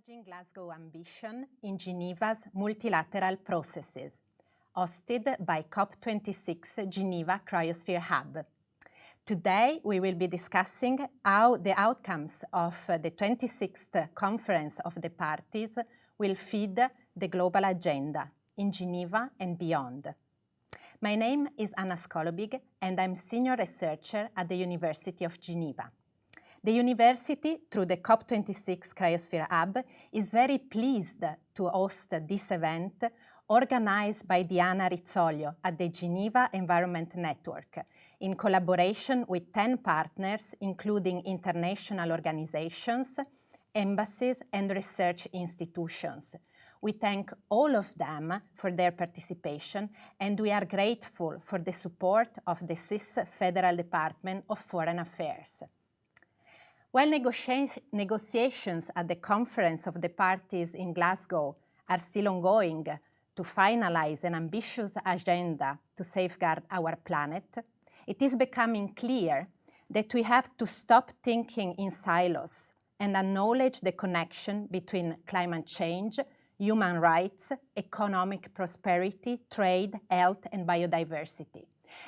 Envisaging Glasgow Ambition in Geneva's Multilateral Processes, hosted by COP26 Geneva Cryosphere Hub. Today, we will be discussing how the outcomes of the 26th Conference of the Parties will feed the global agenda in Geneva and beyond. My name is Anna Skolobig, and I'm Senior Researcher at the University of Geneva. The university, through the COP26 Cryosphere Hub, is very pleased to host this event organized by Diana Rizzolio at the Geneva Environment Network, in collaboration with 10 partners, including international organizations, embassies, and research institutions. We thank all of them for their participation, and we are grateful for the support of the Swiss Federal Department of Foreign Affairs. While negotiations at the Conference of the Parties in Glasgow are still ongoing to finalize an ambitious agenda to safeguard our planet, it is becoming clear that we have to stop thinking in silos and acknowledge the connection between climate change, human rights, economic prosperity, trade, health, and biodiversity.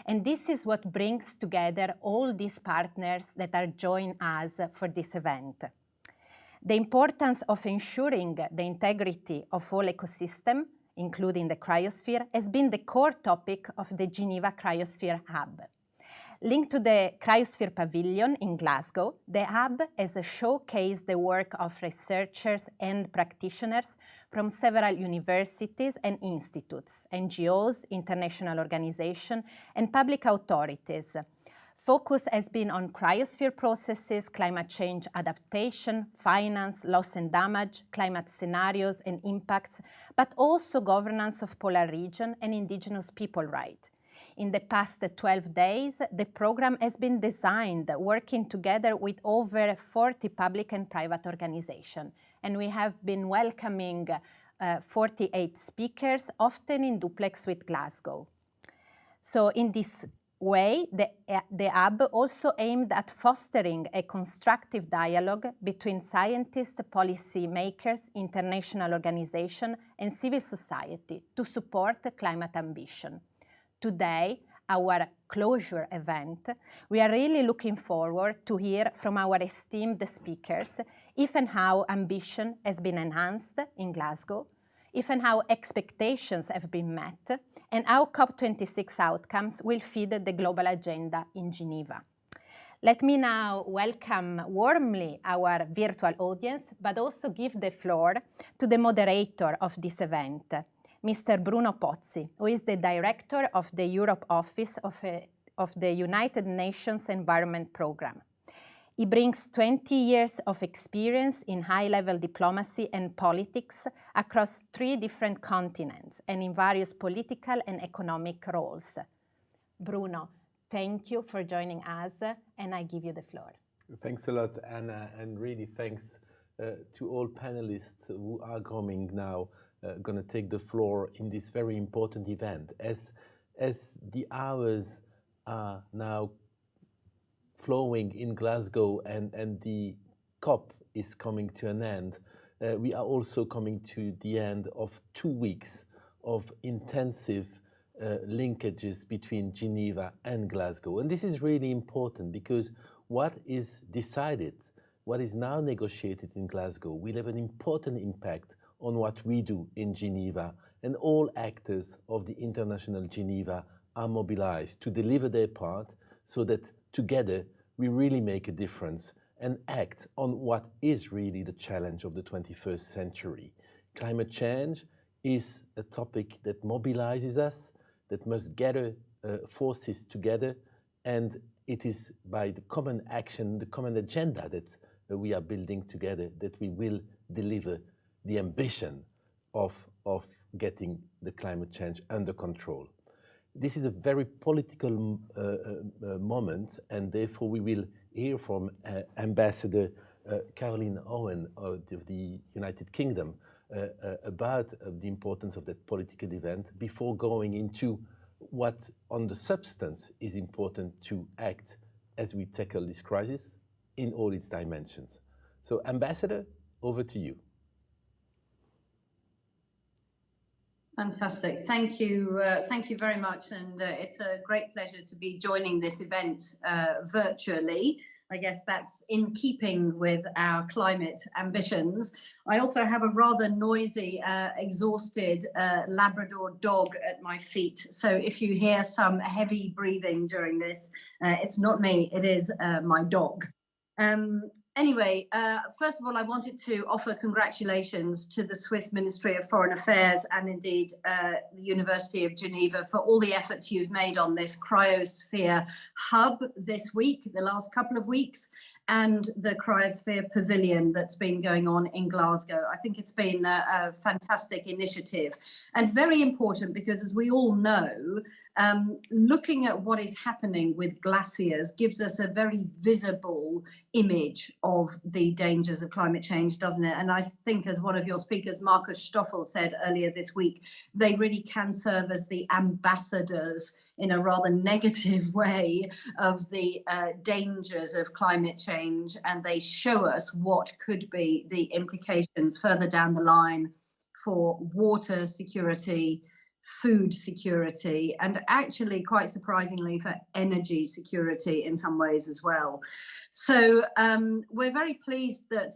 And this is what brings together all these partners that are joining us for this event. The importance of ensuring the integrity of all ecosystems, including the cryosphere, has been the core topic of the Geneva Cryosphere Hub. Linked to the Cryosphere Pavilion in Glasgow, the hub has showcased the work of researchers and practitioners from several universities and institutes, NGOs, international organizations, and public authorities. Focus has been on cryosphere processes, climate change adaptation, finance, loss and damage, climate scenarios and impacts, but also governance of polar region and indigenous people rights. In the past 12 days, the program has been designed working together with over 40 public and private organizations, and we have been welcoming 48 speakers, often in duplex with Glasgow. So in this way, the hub also aimed at fostering a constructive dialogue between scientists, policy makers, international organizations, and civil society to support climate ambition. Today, our closure event, we are really looking forward to hear from our esteemed speakers if and how ambition has been enhanced in Glasgow, if and how expectations have been met, and how COP26 outcomes will feed the global agenda in Geneva. Let me now welcome warmly our virtual audience, but also give the floor to the moderator of this event, Mr. Bruno Pozzi, who is the director of the Europe Office of the United Nations Environment Programme. He brings 20 years of experience in high-level diplomacy and politics across 3 different continents and in various political and economic roles. Bruno, thank you for joining us, and I give you the floor. Thanks a lot, Anna, and really thanks to all panelists who are coming now. Going to take the floor in this very important event. As the hours are now flowing in Glasgow and the COP is coming to an end, we are also coming to the end of 2 weeks of intensive linkages between Geneva and Glasgow. And this is really important because what is decided, what is now negotiated in Glasgow will have an important impact on what we do in Geneva, and all actors of the International Geneva are mobilized to deliver their part so that together we really make a difference and act on what is really the challenge of the 21st century. Climate change is a topic that mobilizes us, that must gather forces together, and it is by the common action, the common agenda that we are building together that we will deliver the ambition of getting the climate change under control. This is a very political moment, and therefore we will hear from Ambassador Caroline Owen of the United Kingdom about the importance of that political event before going into what on the substance is important to act as we tackle this crisis in all its dimensions. So Ambassador, over to you. Fantastic. Thank you very much. And it's a great pleasure to be joining this event virtually. I guess that's in keeping with our climate ambitions. I also have a rather noisy, exhausted Labrador dog at my feet. So if you hear some heavy breathing during this, it's not me, it is my dog. Anyway, first of all, I wanted to offer congratulations to the Swiss Ministry of Foreign Affairs and indeed the University of Geneva for all the efforts you've made on this Cryosphere hub this week, the last couple of weeks, and the Cryosphere Pavilion that's been going on in Glasgow. I think it's been a fantastic initiative and very important because, as we all know, looking at what is happening with glaciers gives us a very visible image of the dangers of climate change, doesn't it? And I think, as one of your speakers, Markus Stoffel, said earlier this week, they really can serve as the ambassadors in a rather negative way of the dangers of climate change, and they show us what could be the implications further down the line for water security, food security, and actually, quite surprisingly, for energy security in some ways as well. So we're very pleased that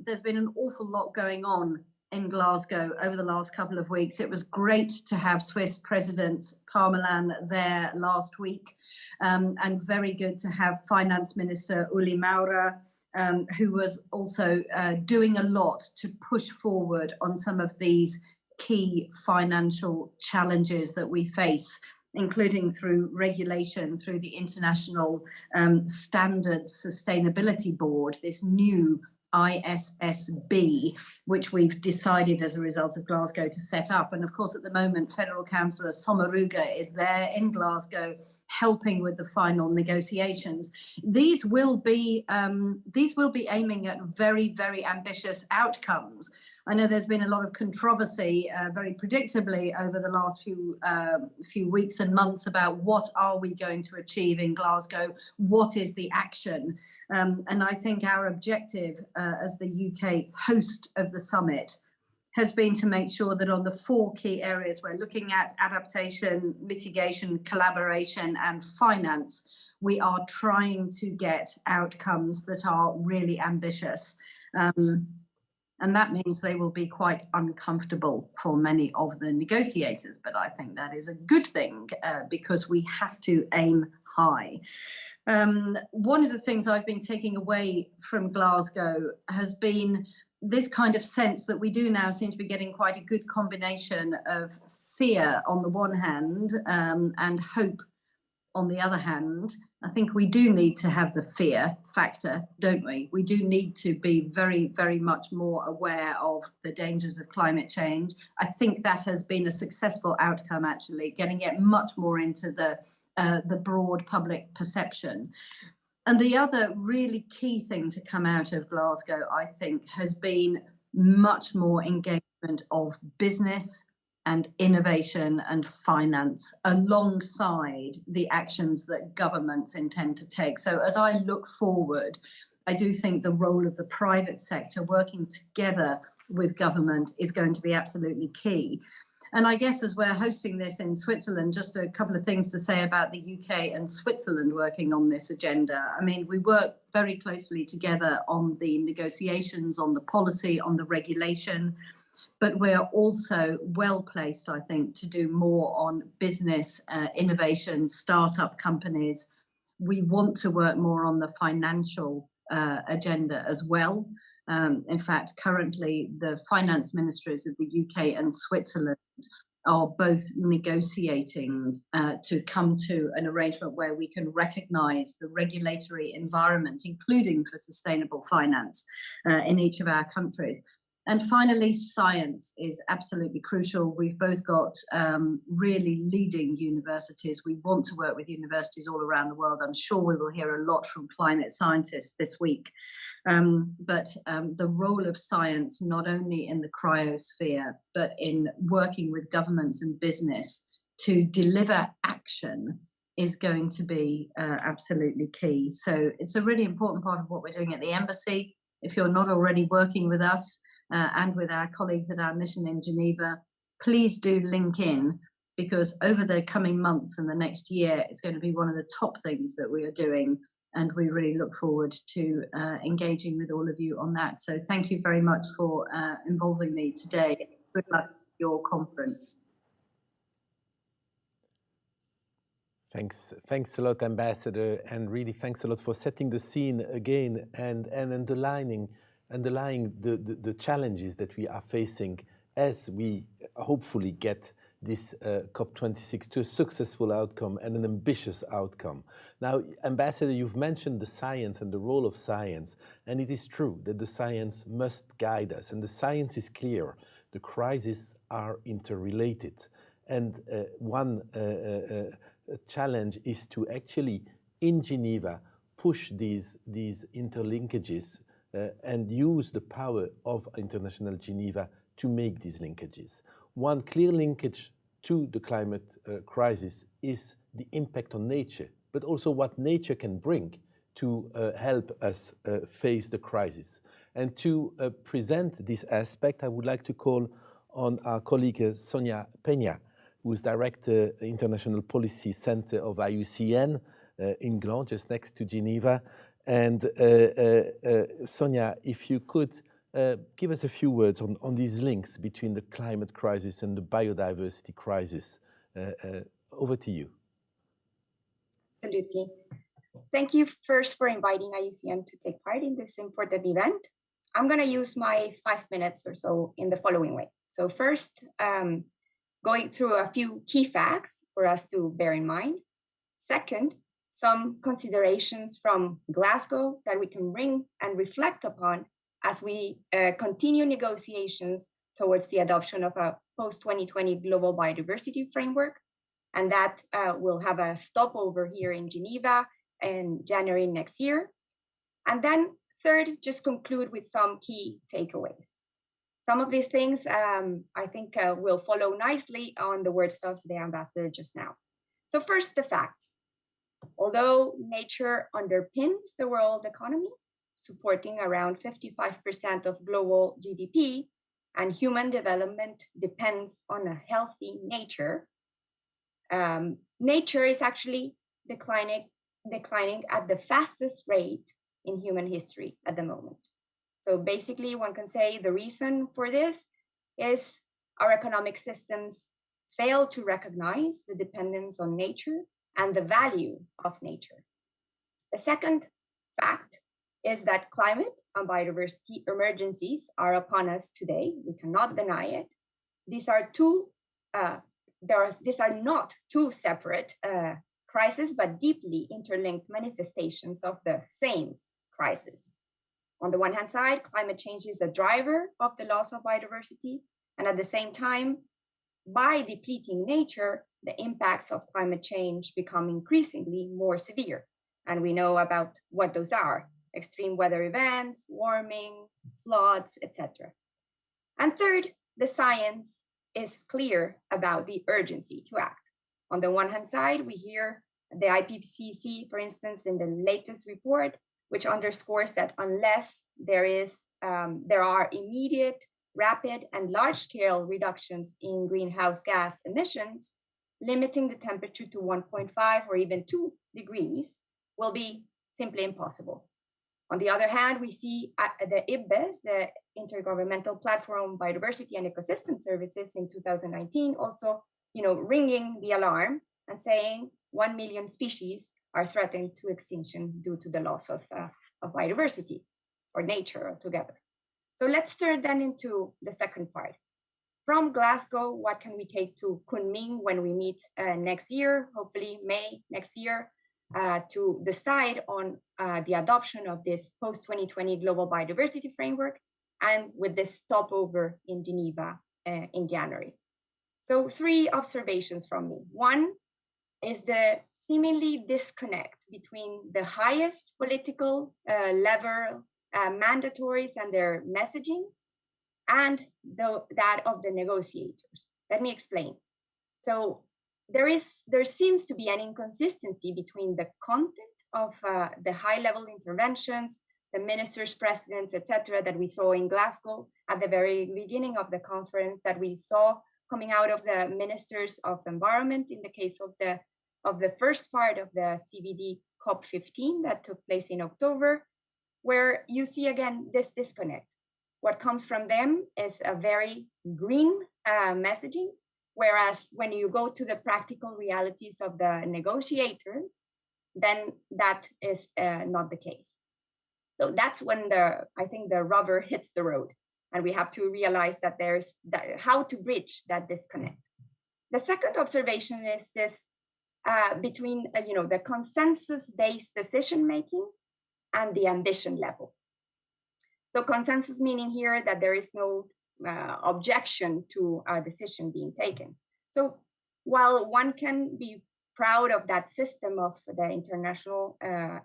there's been an awful lot going on in Glasgow over the last couple of weeks. It was great to have Swiss President Parmelin there last week, and very good to have Finance Minister Uli Maurer, who was also doing a lot to push forward on some of these key financial challenges that we face, including through regulation, through the International Standards Sustainability Board, this new ISSB, which we've decided as a result of Glasgow to set up. And of course, at the moment, Federal Councillor Sommaruga is there in Glasgow helping with the final negotiations. These will be aiming at very, very ambitious outcomes. I know there's been a lot of controversy, very predictably, over the last few weeks and months about what are we going to achieve in Glasgow, what is the action, and I think our objective as the UK host of the summit has been to make sure that on the 4 key areas we're looking at: adaptation, mitigation, collaboration, and finance, we are trying to get outcomes that are really ambitious. And that means they will be quite uncomfortable for many of the negotiators. But I think that is a good thing because we have to aim high. One of the things I've been taking away from Glasgow has been this kind of sense that we do now seem to be getting quite a good combination of fear on the one hand and hope on the other hand. I think we do need to have the fear factor, don't we? We do need to be very, very much more aware of the dangers of climate change. I think that has been a successful outcome, actually, getting it much more into the broad public perception. And the other really key thing to come out of Glasgow, I think, has been much more engagement of business and innovation and finance alongside the actions that governments intend to take. So as I look forward, I do think the role of the private sector working together with government is going to be absolutely key. And I guess as we're hosting this in Switzerland, just a couple of things to say about the UK and Switzerland working on this agenda. I mean, we work very closely together on the negotiations, on the policy, on the regulation, but we're also well placed, I think, to do more on business, innovation, startup companies. We want to work more on the financial agenda as well. In fact, currently, the finance ministries of the UK and Switzerland are both negotiating to come to an arrangement where we can recognise the regulatory environment, including for sustainable finance, in each of our countries. And finally, science is absolutely crucial. We've both got really leading universities. We want to work with universities all around the world. I'm sure we will hear a lot from climate scientists this week. But the role of science, not only in the cryosphere, but in working with governments and business to deliver action, is going to be absolutely key. So it's a really important part of what we're doing at the embassy. If you're not already working with us, and with our colleagues at our mission in Geneva, please do link in, because over the coming months and the next year, it's going to be one of the top things that we are doing. And we really look forward to engaging with all of you on that. So thank you very much for involving me today. Good luck with your conference. Thanks a lot, Ambassador, and really thanks a lot for setting the scene again and underlining the challenges that we are facing as we hopefully get this COP26 to a successful outcome and an ambitious outcome. Now, Ambassador, you've mentioned the science and the role of science, and it is true that the science must guide us, and the science is clear. The crises are interrelated, and one challenge is to actually, in Geneva, push these interlinkages and use the power of International Geneva to make these linkages. One clear linkage to the climate crisis is the impact on nature, but also what nature can bring to help us face the crisis. And to present this aspect, I would like to call on our colleague Sonia Peña, who is Director, International Policy Center of IUCN in Gland, just next to Geneva. And Sonia, if you could give us a few words on these links between the climate crisis and the biodiversity crisis. Over to you. Absolutely. Thank you first for inviting IUCN to take part in this important event. I'm going to use my 5 minutes or so in the following way. So first, going through a few key facts for us to bear in mind. Second, some considerations from Glasgow that we can bring and reflect upon as we continue negotiations towards the adoption of a post-2020 global biodiversity framework. And that will have a stopover here in Geneva in January next year. And then third, just conclude with some key takeaways. Some of these things I think will follow nicely on the words of the ambassador just now. So first, the facts. Although nature underpins the world economy, supporting around 55% of global GDP, and human development depends on a healthy nature, nature is actually declining at the fastest rate in human history at the moment. So basically, one can say the reason for this is our economic systems fail to recognize the dependence on nature and the value of nature. The second fact is that climate and biodiversity emergencies are upon us today. We cannot deny it. These are not two separate crises, but deeply interlinked manifestations of the same crisis. On the one hand side, climate change is the driver of the loss of biodiversity, and at the same time, by depleting nature, the impacts of climate change become increasingly more severe. And we know about what those are: extreme weather events, warming, floods, etc. And third, the science is clear about the urgency to act. On the one hand side, we hear the IPCC, for instance, in the latest report, which underscores that unless there are immediate, rapid, and large-scale reductions in greenhouse gas emissions, limiting the temperature to 1.5 or even 2 degrees will be simply impossible. On the other hand, we see the IPBES, the Intergovernmental Platform on Biodiversity and Ecosystem Services in 2019, also ringing the alarm and saying 1 million species are threatened to extinction due to the loss of biodiversity or nature altogether. So let's turn then into the second part. From Glasgow, what can we take to Kunming when we meet next year, hopefully May next year, to decide on the adoption of this post-2020 global biodiversity framework, and with this stopover in Geneva in January. So 3 observations from me. One is the seemingly disconnect between the highest political level mandatories and their messaging and that of the negotiators. Let me explain. So there seems to be an inconsistency between the content of the high-level interventions, the ministers, presidents, etc., that we saw in Glasgow at the very beginning of the conference, that we saw coming out of the Ministers of Environment in the case of the first part of the CBD COP15 that took place in October, where you see again this disconnect. What comes from them is a very green messaging, whereas when you go to the practical realities of the negotiators, then that is not the case. So that's when I think the rubber hits the road, and we have to realize that there's how to bridge that disconnect. The second observation is this between the consensus-based decision making and the ambition level. So consensus meaning here that there is no objection to a decision being taken. So while one can be proud of that system of the international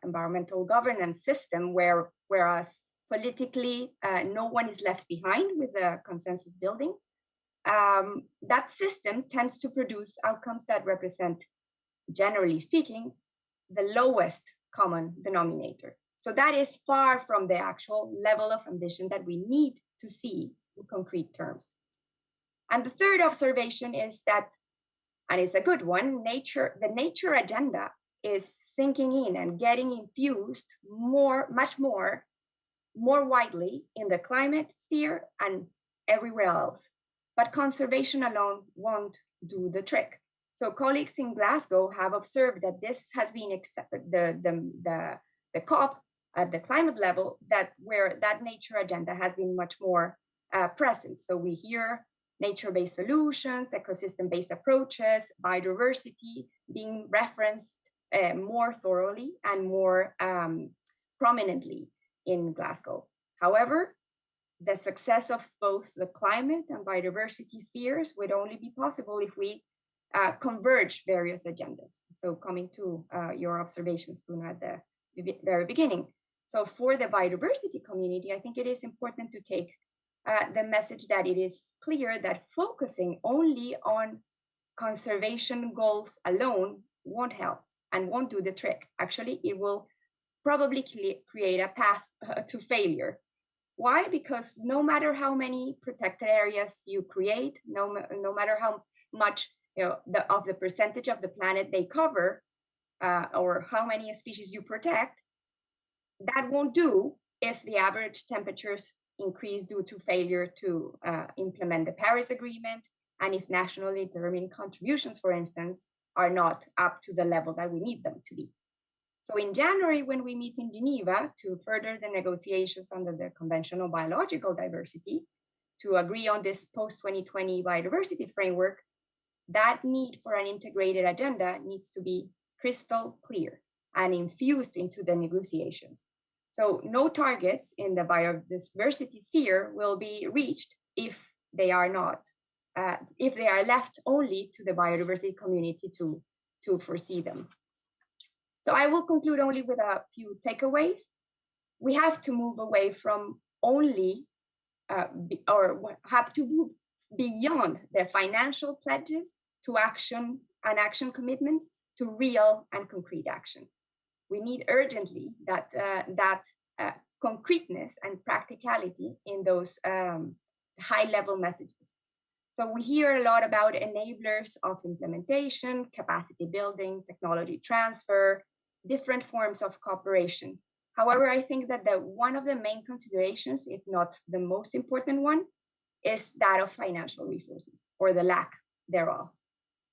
environmental governance system, whereas politically no one is left behind with the consensus building, that system tends to produce outcomes that represent, generally speaking, the lowest common denominator. So that is far from the actual level of ambition that we need to see in concrete terms. And the third observation is that, and it's a good one, the nature agenda is sinking in and getting infused much more widely in the climate sphere and everywhere else. But conservation alone won't do the trick. So colleagues in Glasgow have observed that this has been the COP at the climate level, where that nature agenda has been much more present. So we hear nature-based solutions, ecosystem-based approaches, biodiversity being referenced more thoroughly and more prominently in Glasgow. However, the success of both the climate and biodiversity spheres would only be possible if we converge various agendas. So coming to your observations, Bruno, at the very beginning. So for the biodiversity community, I think it is important to take the message that it is clear that focusing only on conservation goals alone won't help and won't do the trick. Actually, it will probably create a path to failure. Why? Because no matter how many protected areas you create, no matter how much of the percentage of the planet they cover, or how many species you protect, that won't do if the average temperatures increase due to failure to implement the Paris Agreement, and if nationally determined contributions, for instance, are not up to the level that we need them to be. So in January, when we meet in Geneva to further the negotiations under the Convention on Biological Diversity, to agree on this post-2020 biodiversity framework, that need for an integrated agenda needs to be crystal clear and infused into the negotiations. So no targets in the biodiversity sphere will be reached if they are left only to the biodiversity community to foresee them. So I will conclude only with a few takeaways. We have to move away from only, have to move beyond the financial pledges to action and action commitments to real and concrete action. We need urgently that concreteness and practicality in those high-level messages. So we hear a lot about enablers of implementation, capacity building, technology transfer, different forms of cooperation. However, I think that one of the main considerations, if not the most important one, is that of financial resources or the lack thereof.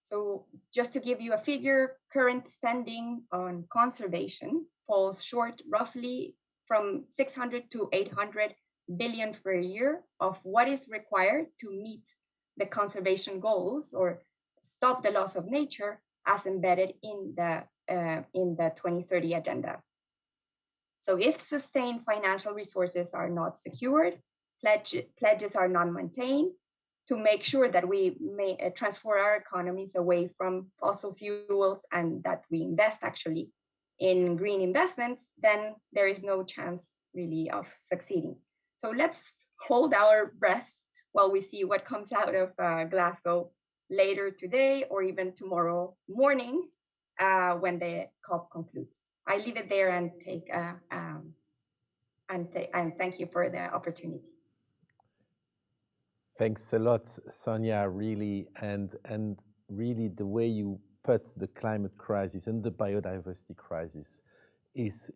So just to give you a figure, current spending on conservation falls short roughly from 600 to 800 billion per year of what is required to meet the conservation goals or stop the loss of nature as embedded in the 2030 agenda. So if sustained financial resources are not secured, pledges are not maintained, to make sure that we may transfer our economies away from fossil fuels and that we invest actually in green investments, then there is no chance really of succeeding. So let's hold our breaths while we see what comes out of Glasgow later today or even tomorrow morning when the COP concludes. I leave it there and and thank you for the opportunity. Thanks a lot, Sonia, really, and really the way you put the climate crisis and the biodiversity crisis is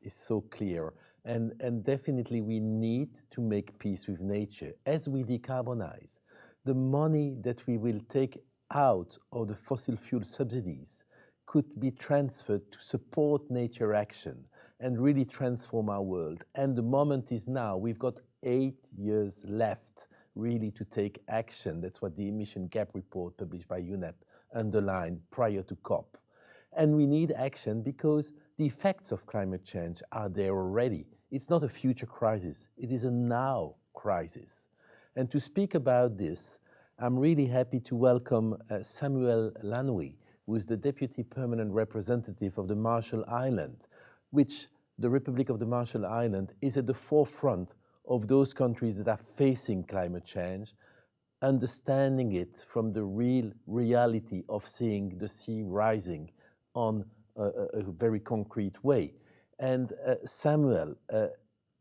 so clear. And definitely we need to make peace with nature as we decarbonize. The money that we will take out of the fossil fuel subsidies could be transferred to support nature action and really transform our world. And the moment is now. We've got 8 years left really to take action. That's what the emission gap report published by UNEP underlined prior to COP. And we need action because the effects of climate change are there already. It's not a future crisis, it is a now crisis. And to speak about this, I'm really happy to welcome Samuel Lanwi, who is the Deputy Permanent Representative of the Marshall Islands, which the Republic of the Marshall Islands is at the forefront of those countries that are facing climate change, understanding it from the real reality of seeing the sea rising on a very concrete way. And Samuel,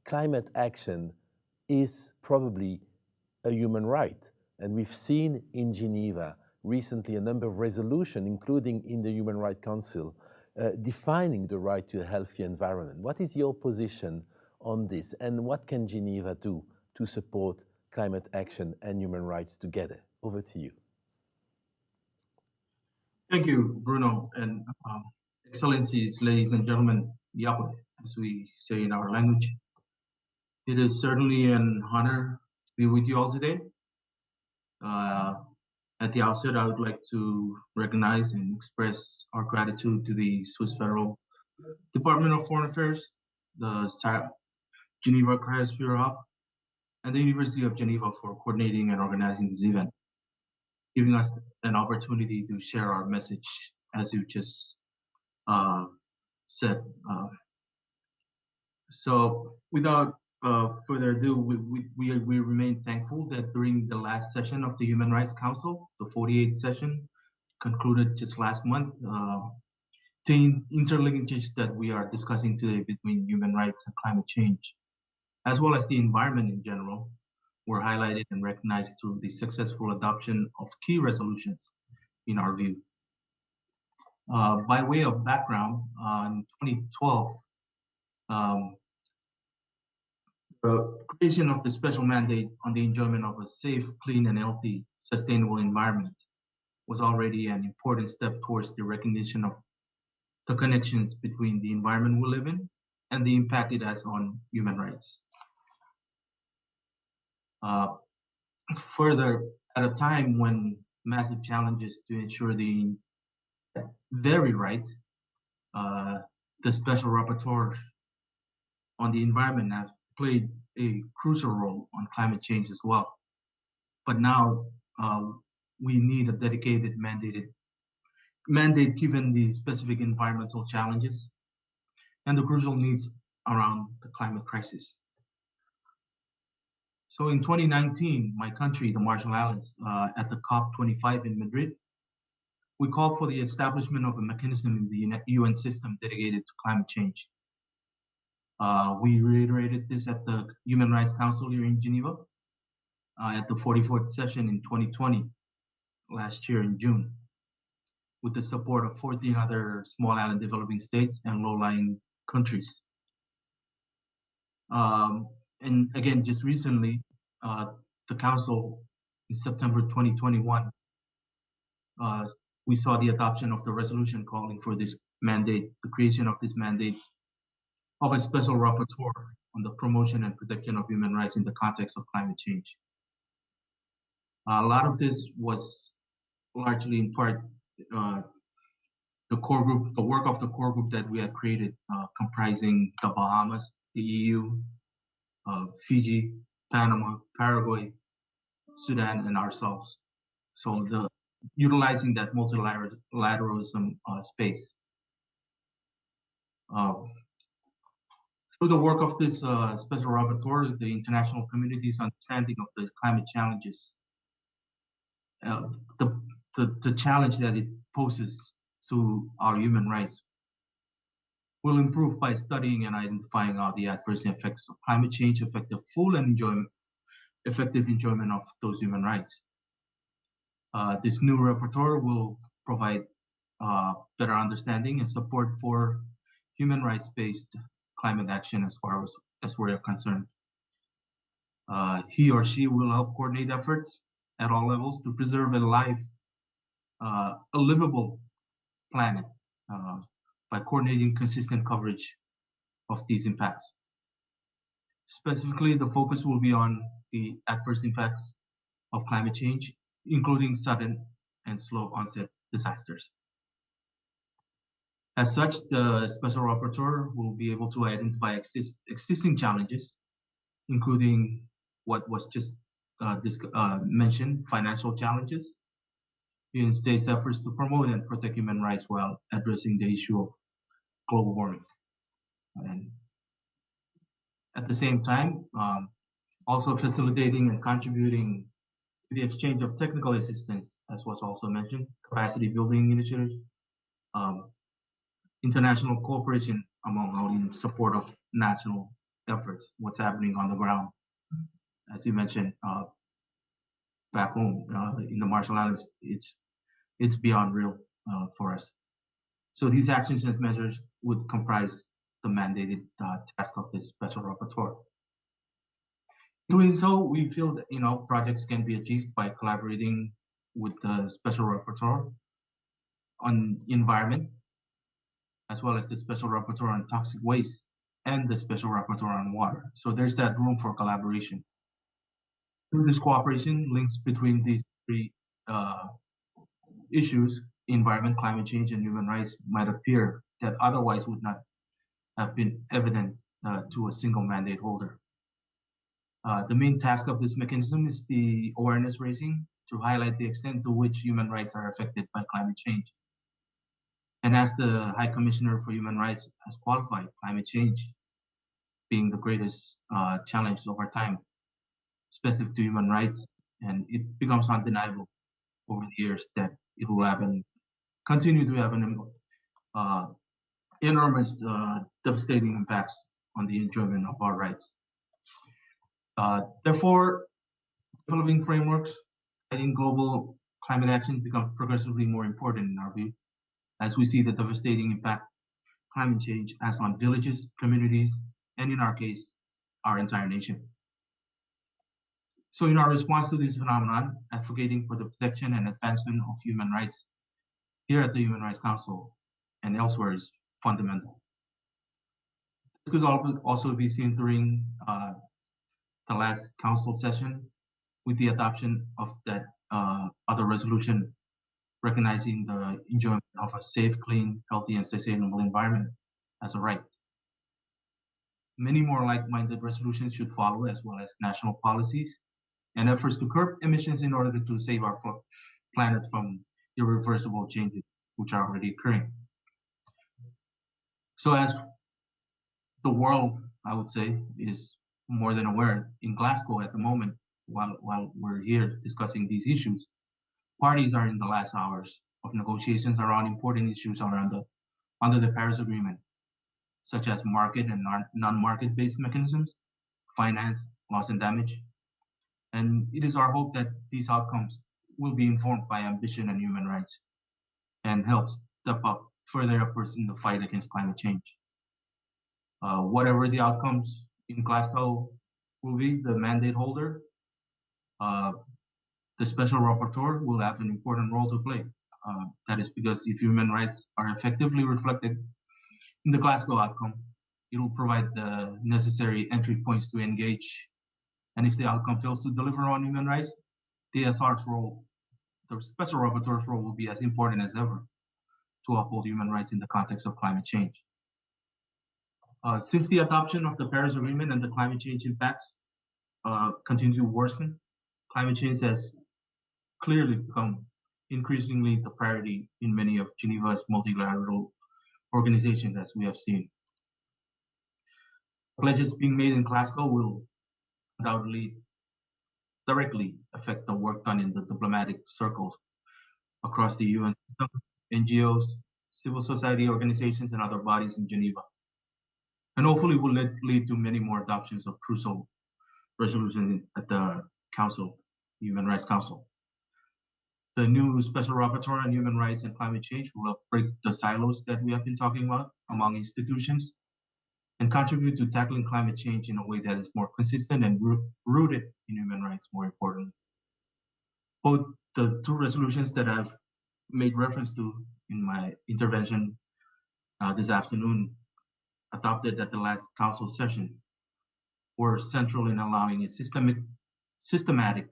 climate action is probably a human right. And we've seen in Geneva recently a number of resolutions, including in the Human Rights Council, defining the right to a healthy environment. What is your position on this, and what can Geneva do to support climate action and human rights together? Over to you. Thank you, Bruno, and excellencies, ladies and gentlemen, Yapo, as we say in our language. It is certainly an honor to be with you all today. At the outset, I would like to recognize and express our gratitude to the Swiss Federal Department of Foreign Affairs, the Geneva Cryosphere Hub, and the University of Geneva for coordinating and organizing this event, giving us an opportunity to share our message, as you just said. So without further ado, we remain thankful that during the last session of the Human Rights Council, the 48th session, concluded just last month, the interlinkages that we are discussing today between human rights and climate change, as well as the environment in general, were highlighted and recognized through the successful adoption of key resolutions, in our view. By way of background, in 2012, the creation of the special mandate on the enjoyment of a safe, clean, and healthy, sustainable environment was already an important step towards the recognition of the connections between the environment we live in and the impact it has on human rights. Further, at a time when massive challenges to ensure the very right, the special rapporteur on the environment has played a crucial role on climate change as well. But now we need a dedicated mandate given the specific environmental challenges and the crucial needs around the climate crisis. So in 2019, my country, the Marshall Islands, at the COP25 in Madrid, we called for the establishment of a mechanism in the UN system dedicated to climate change. We reiterated this at the Human Rights Council here in Geneva at the 44th session in 2020, last year in June, with the support of 14 other small island developing states and low-lying countries. And again, just recently, the Council in September 2021, we saw the adoption of the resolution calling for this mandate, the creation of this mandate of a special rapporteur on the promotion and protection of human rights in the context of climate change. A lot of this was largely in part the core group, the work of the core group that we had created, comprising the Bahamas, the EU, Fiji, Panama, Paraguay, Sudan, and ourselves. So utilizing that multilateralism space. Through the work of this special rapporteur, the international community's understanding of the climate challenges, the challenge that it poses to our human rights will improve by studying and identifying how the adverse effects of climate change affect the full and effective enjoyment of those human rights. This new rapporteur will provide better understanding and support for human rights-based climate action as far as we are concerned. He or she will help coordinate efforts at all levels to preserve a livable planet by coordinating consistent coverage of these impacts. Specifically, the focus will be on the adverse impacts of climate change, including sudden and slow onset disasters. As such, the special rapporteur will be able to identify existing challenges, including what was just mentioned, financial challenges, in states' efforts to promote and protect human rights while addressing the issue of global warming. And at the same time, also facilitating and contributing to the exchange of technical assistance, as was also mentioned, capacity building initiatives, international cooperation among all in support of national efforts, what's happening on the ground. As you mentioned, back home in the Marshall Islands, it's beyond real for us. So these actions and measures would comprise the mandated task of this special rapporteur. Doing so, we feel that projects can be achieved by collaborating with the special rapporteur on environment, as well as the special rapporteur on toxic waste and the special rapporteur on water. So there's that room for collaboration. Through this cooperation, links between these three issues, environment, climate change, and human rights, might appear that otherwise would not have been evident to a single mandate holder. The main task of this mechanism is the awareness raising to highlight the extent to which human rights are affected by climate change. And as the High Commissioner for Human Rights has qualified, climate change being the greatest challenge of our time, specific to human rights, and it becomes undeniable over the years that it will continue to have an enormous devastating impacts on the enjoyment of our rights. Therefore, developing frameworks in global climate action becomes progressively more important in our view, as we see the devastating impact climate change has on villages, communities, and in our case, our entire nation. So in our response to this phenomenon, advocating for the protection and advancement of human rights here at the Human Rights Council and elsewhere is fundamental. This could also be seen during the last council session with the adoption of that other resolution recognizing the enjoyment of a safe, clean, healthy, and sustainable environment as a right. Many more like-minded resolutions should follow, as well as national policies and efforts to curb emissions in order to save our planet from irreversible changes which are already occurring. So as the world, I would say, is more than aware, in Glasgow at the moment, while we're here discussing these issues, parties are in the last hours of negotiations around important issues under the Paris Agreement, such as market and non-market-based mechanisms, finance, loss and damage. And it is our hope that these outcomes will be informed by ambition and human rights and help step up further efforts in the fight against climate change. Whatever the outcomes in Glasgow will be, the mandate holder, the special rapporteur will have an important role to play. That is because if human rights are effectively reflected in the Glasgow outcome, it will provide the necessary entry points to engage. And if the outcome fails to deliver on human rights, the SR's role, the special rapporteur's role, will be as important as ever to uphold human rights in the context of climate change. Since the adoption of the Paris Agreement and the climate change impacts continue to worsen, climate change has clearly become increasingly the priority in many of Geneva's multilateral organizations, as we have seen. Pledges being made in Glasgow will undoubtedly directly affect the work done in the diplomatic circles across the UN system, NGOs, civil society organizations, and other bodies in Geneva. And hopefully will lead to many more adoptions of crucial resolutions at the Council, Human Rights Council. The new Special Rapporteur on Human Rights and Climate Change will break the silos that we have been talking about among institutions and contribute to tackling climate change in a way that is more consistent and rooted in human rights, more importantly. Both the two resolutions that I've made reference to in my intervention this afternoon, adopted at the last council session, were central in allowing a systematic,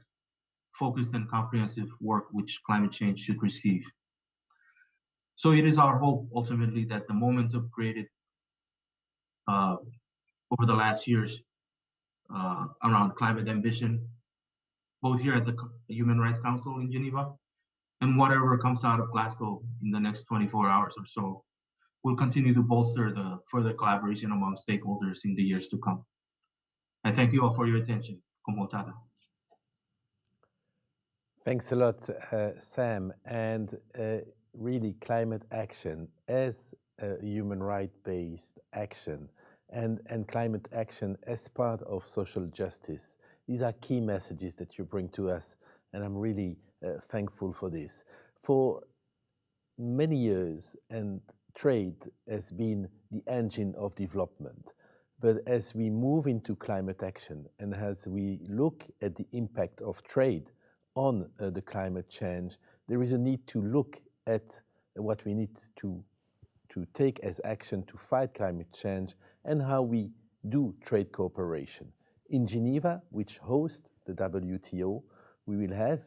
focused and comprehensive work which climate change should receive. So it is our hope ultimately that the momentum created over the last years around climate ambition, both here at the Human Rights Council in Geneva and whatever comes out of Glasgow in the next 24 hours or so, will continue to bolster the further collaboration among stakeholders in the years to come. I thank you all for your attention. Komotada. Thanks a lot, Sam. And really, climate action as a human right-based action and climate action as part of social justice. These are key messages that you bring to us, and I'm really thankful for this. For many years, and trade has been the engine of development. But as we move into climate action and as we look at the impact of trade on the climate change, there is a need to look at what we need to take as action to fight climate change and how we do trade cooperation. In Geneva, which hosts the WTO, we will have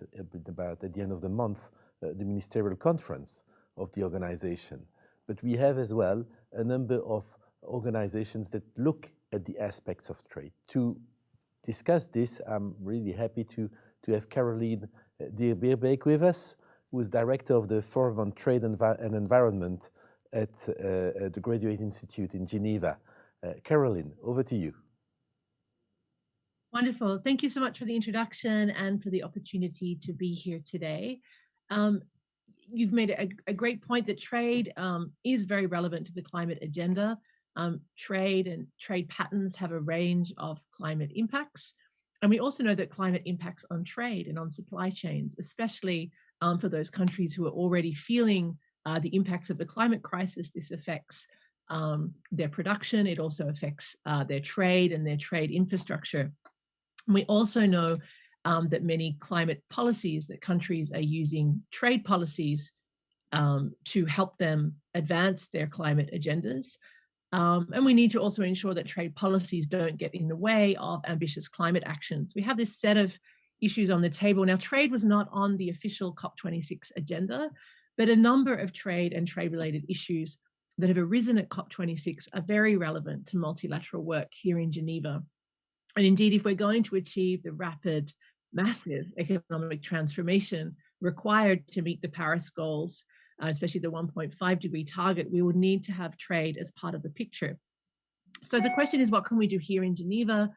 about at the end of the month the ministerial conference of the organization. But we have as well a number of organizations that look at the aspects of trade. To discuss this, I'm really happy to have Caroline Dierbierbeek with us, who is director of the Forum on Trade and Environment at the Graduate Institute in Geneva. Caroline, over to you. Wonderful. Thank you so much for the introduction and for the opportunity to be here today. You've made a great point that trade is very relevant to the climate agenda. Trade and trade patterns have a range of climate impacts. And we also know that climate impacts on trade and on supply chains, especially for those countries who are already feeling the impacts of the climate crisis. This affects their production. It also affects their trade and their trade infrastructure. And we also know that many climate policies, that countries are using trade policies to help them advance their climate agendas. And we need to also ensure that trade policies don't get in the way of ambitious climate actions. We have this set of issues on the table. Now, trade was not on the official COP26 agenda, but a number of trade and trade-related issues that have arisen at COP26 are very relevant to multilateral work here in Geneva. And indeed, if we're going to achieve the rapid, massive economic transformation required to meet the Paris goals, especially the 1.5 degree target, we will need to have trade as part of the picture. So the question is, what can we do here in Geneva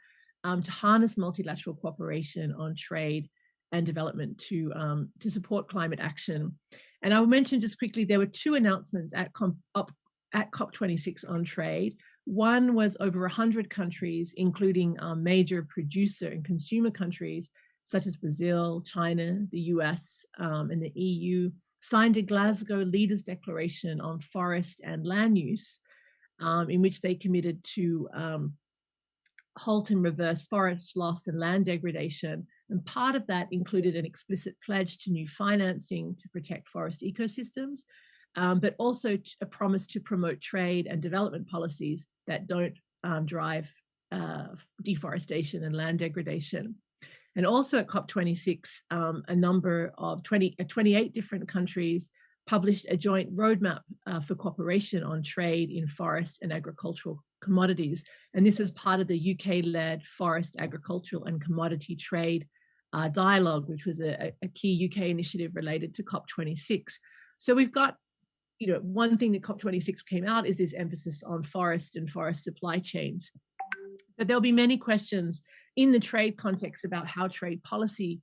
to harness multilateral cooperation on trade and development to support climate action? And I will mention just quickly, there were two announcements at COP26 on trade. One was over 100 countries, including major producer and consumer countries, such as Brazil, China, the US, and the EU, signed a Glasgow Leaders Declaration on forest and land use, in which they committed to halt and reverse forest loss and land degradation. And part of that included an explicit pledge to new financing to protect forest ecosystems, but also a promise to promote trade and development policies that don't drive deforestation and land degradation. And also at COP26, a number of 28 different countries published a joint roadmap for cooperation on trade in forest and agricultural commodities. And this was part of the UK-led Forest, Agricultural and Commodity Trade Dialogue, which was a key UK initiative related to COP26. So we've got, one thing that COP26 came out is this emphasis on forest and forest supply chains. But there'll be many questions in the trade context about how trade policy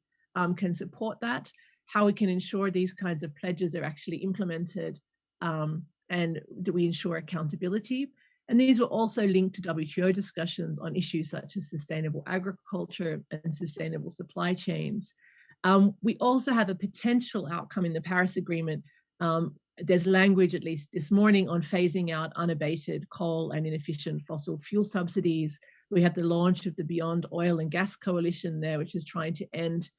can support that, how we can ensure these kinds of pledges are actually implemented, and do we ensure accountability? And these were also linked to WTO discussions on issues such as sustainable agriculture and sustainable supply chains. We also have a potential outcome in the Paris Agreement. There's language, at least this morning, on phasing out unabated coal and inefficient fossil fuel subsidies. We have the launch of the Beyond Oil and Gas Coalition there, which is trying to end,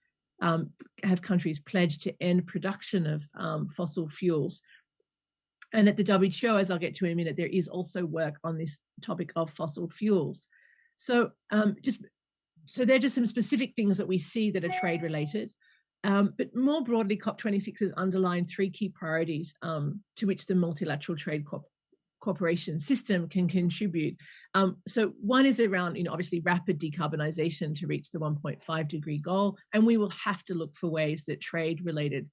have countries pledge to end production of fossil fuels. And at the WTO, as I'll get to in a minute, there is also work on this topic of fossil fuels. So they're just some specific things that we see that are trade related. But more broadly, COP26 has underlined three key priorities to which the multilateral trade cooperation system can contribute. So one is around, obviously rapid decarbonization to reach the 1.5-degree goal. And we will have to look for ways that trade related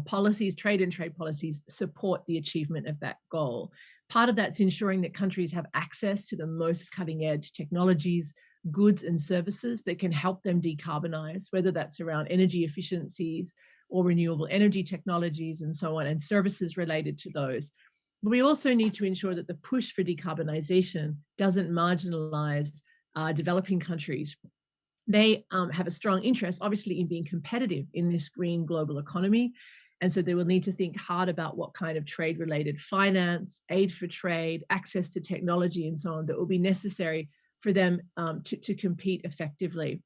policies, trade and trade policies support the achievement of that goal. Part of that's ensuring that countries have access to the most cutting edge technologies, goods and services that can help them decarbonize, whether that's around energy efficiencies or renewable energy technologies and so on, and services related to those. But we also need to ensure that the push for decarbonization doesn't marginalize developing countries. They have a strong interest, obviously, in being competitive in this green global economy. And so they will need to think hard about what kind of trade-related finance, aid for trade, access to technology, and so on that will be necessary for them to compete effectively.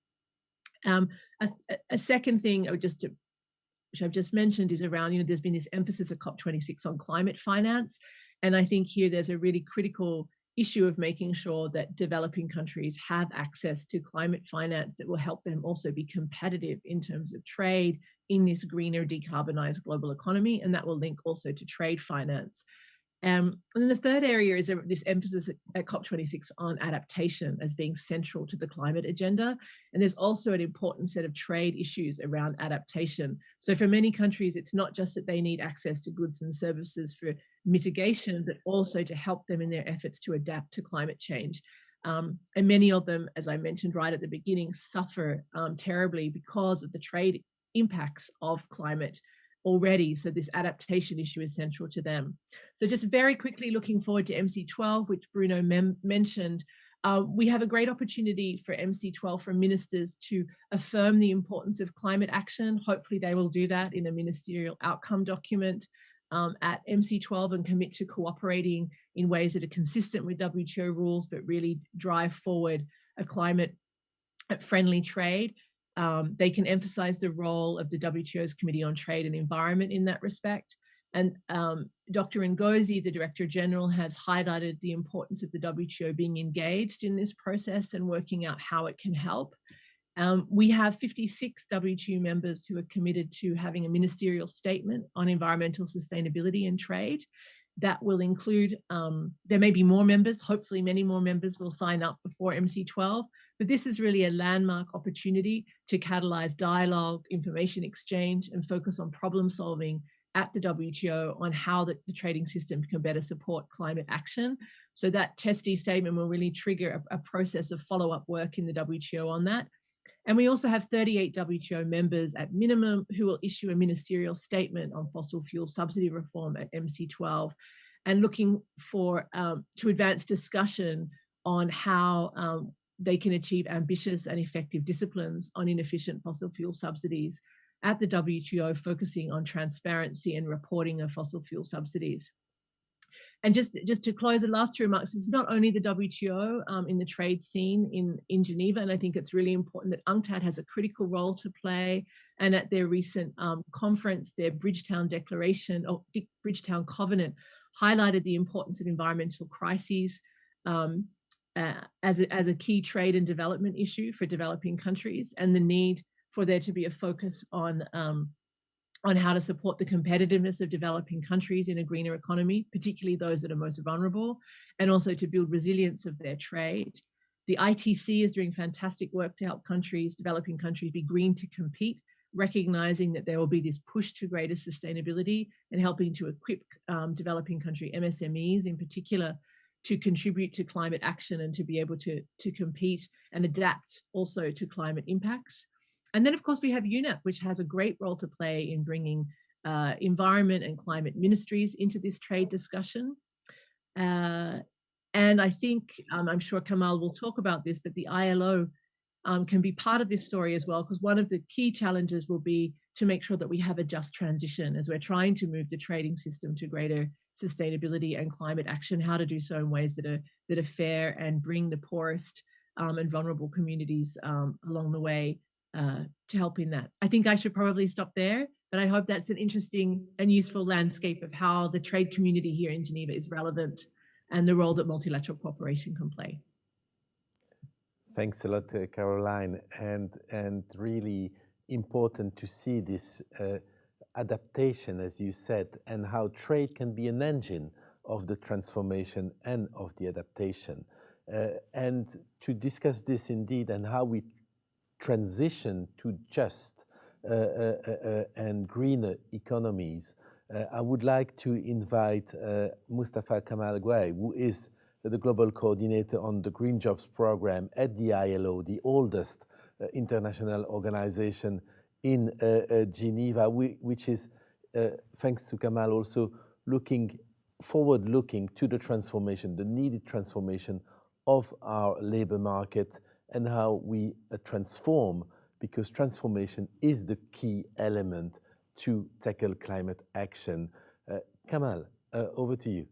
A second thing which I've just mentioned is around, there's been this emphasis at COP26 on climate finance. And I think here there's a really critical issue of making sure that developing countries have access to climate finance that will help them also be competitive in terms of trade in this greener, decarbonized global economy. And that will link also to trade finance. And then the third area is this emphasis at COP26 on adaptation as being central to the climate agenda. And there's also an important set of trade issues around adaptation. So for many countries, it's not just that they need access to goods and services for mitigation, but also to help them in their efforts to adapt to climate change. And many of them, as I mentioned right at the beginning, suffer terribly because of the trade impacts of climate already. So this adaptation issue is central to them. So just very quickly looking forward to MC12, which Bruno mentioned, we have a great opportunity for MC12 for ministers to affirm the importance of climate action. Hopefully they will do that in a ministerial outcome document at MC12 and commit to cooperating in ways that are consistent with WTO rules, but really drive forward a climate friendly trade. They can emphasize the role of the WTO's Committee on Trade and Environment in that respect. And Dr. Ngozi, the Director General, has highlighted the importance of the WTO being engaged in this process and working out how it can help. We have 56 WTO members who are committed to having a ministerial statement on environmental sustainability and trade. That will include, there may be more members, hopefully many more members will sign up before MC12, but this is really a landmark opportunity to catalyze dialogue, information exchange, and focus on problem solving at the WTO on how the trading system can better support climate action. So that TESTI statement will really trigger a process of follow-up work in the WTO on that. And we also have 38 WTO members at minimum who will issue a ministerial statement on fossil fuel subsidy reform at MC12, and looking for to advance discussion on how they can achieve ambitious and effective disciplines on inefficient fossil fuel subsidies at the WTO, focusing on transparency and reporting of fossil fuel subsidies. And just to close, the last two remarks, it's not only the WTO in the trade scene in Geneva, and I think it's really important that UNCTAD has a critical role to play. And at their recent conference, their Bridgetown Declaration, or Bridgetown Covenant, highlighted the importance of environmental crises as a key trade and development issue for developing countries, and the need for there to be a focus on how to support the competitiveness of developing countries in a greener economy, particularly those that are most vulnerable, and also to build resilience of their trade. The ITC is doing fantastic work to help countries, developing countries, be green to compete, recognizing that there will be this push to greater sustainability and helping to equip developing country MSMEs in particular to contribute to climate action and to be able to compete and adapt also to climate impacts. And then, of course, we have UNEP, which has a great role to play in bringing environment and climate ministries into this trade discussion. And I think, I'm sure Kamal will talk about this, but the ILO can be part of this story as well, because one of the key challenges will be to make sure that we have a just transition as we're trying to move the trading system to greater sustainability and climate action, how to do so in ways that are fair and bring the poorest and vulnerable communities along the way to help in that. I think I should probably stop there, but I hope that's an interesting and useful landscape of how the trade community here in Geneva is relevant and the role that multilateral cooperation can play. Thanks a lot, Caroline, and really important to see this adaptation, as you said, and how trade can be an engine of the transformation and of the adaptation. And to discuss this indeed and how we transition to just and greener economies, I would like to invite Mustafa Kamal Guay, who is the Global Coordinator on the Green Jobs Program at the ILO, the oldest international organization in Geneva, which is, thanks to Kamal, also forward-looking to the transformation, the needed transformation of our labor market and how we transform, because transformation is the key element to tackle climate action. Kamal, over to you.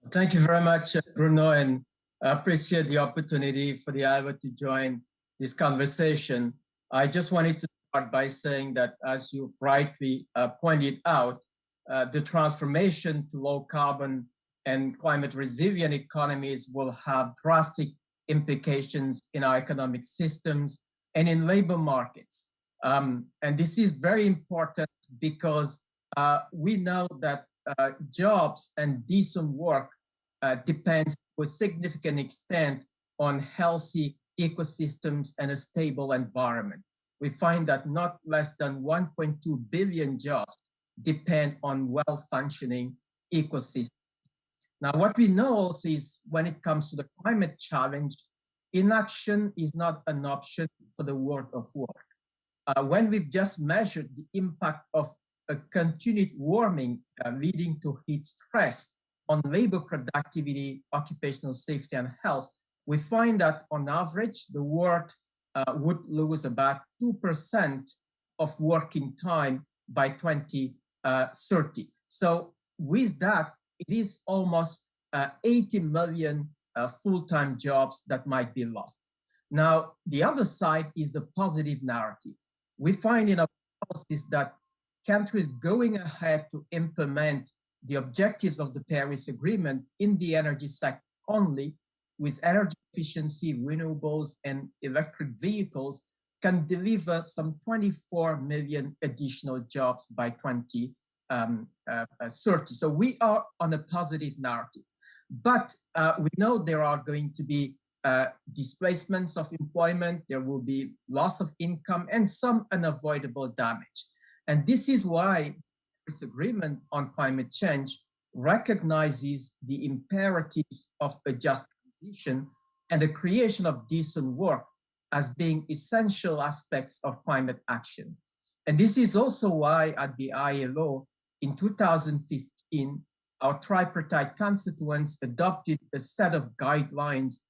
Thank you very much, Bruno, and I appreciate the opportunity for the ILO to join this conversation. I just wanted to start by saying that, as you've rightly pointed out, the transformation to low carbon and climate resilient economies will have drastic implications in our economic systems and in labor markets. And this is very important because we know that jobs and decent work depends to a significant extent on healthy ecosystems and a stable environment. We find that not less than 1.2 billion jobs depend on well-functioning ecosystems. Now, what we know also is when it comes to the climate challenge, inaction is not an option for the world of work. When we've just measured the impact of a continued warming leading to heat stress on labor productivity, occupational safety, and health, we find that on average, the world would lose about 2% of working time by 2030. So with that, it is almost 80 million full-time jobs that might be lost. Now, the other side is the positive narrative. We find in our policies that countries going ahead to implement the objectives of the Paris Agreement in the energy sector only, with energy efficiency, renewables, and electric vehicles, can deliver some 24 million additional jobs by 2030. So we are on a positive narrative. But we know there are going to be displacements of employment, there will be loss of income, and some unavoidable damage. And this is why this agreement on climate change recognizes the imperatives of a just transition and the creation of decent work as being essential aspects of climate action. And this is also why at the ILO in 2015, our tripartite constituents adopted a set of guidelines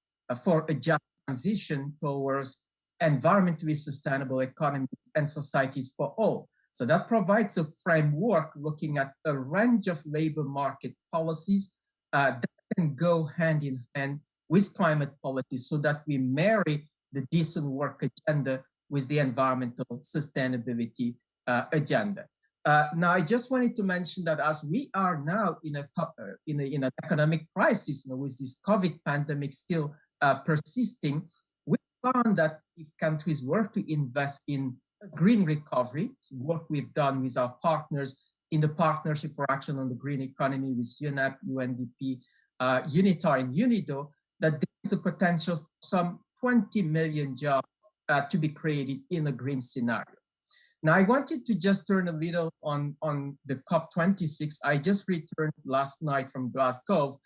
for a just transition towards environmentally sustainable economies and societies for all. So that provides a framework looking at a range of labor market policies that can go hand in hand with climate policies so that we marry the decent work agenda with the environmental sustainability agenda. Now, I just wanted to mention that as we are now in an economic crisis, with this COVID pandemic still persisting, we found that if countries were to invest in green recovery, what we've done with our partners in the Partnership for Action on the Green Economy with UNEP, UNDP, UNITAR, and UNIDO, that there is a potential for some 20 million jobs to be created in a green scenario. Now, I wanted to just turn a little on the COP26. I just returned last night from Glasgow,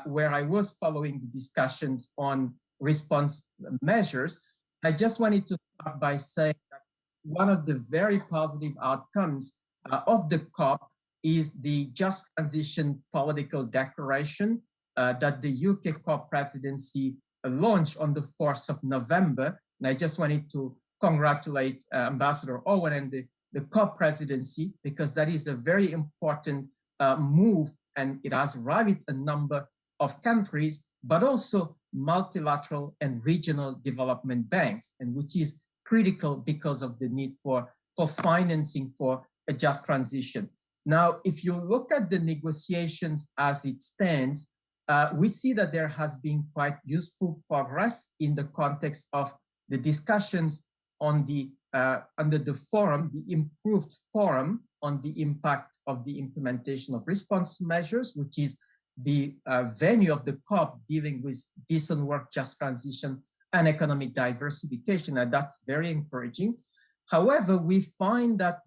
where I was following the discussions on response measures. I just wanted to start by saying that one of the very positive outcomes of the COP is the Just Transition Political Declaration that the UK COP presidency launched on the 4th of November. And I just wanted to congratulate Ambassador Owen and the COP presidency, because that is a very important move, and it has rallied a number of countries, but also multilateral and regional development banks, and which is critical because of the need for financing for a just transition. Now, if you look at the negotiations as it stands, we see that there has been quite useful progress in the context of the discussions on the under the forum, the improved forum on the impact of the implementation of response measures, which is the venue of the COP dealing with decent work, just transition, and economic diversification, and that's very encouraging. However, we find that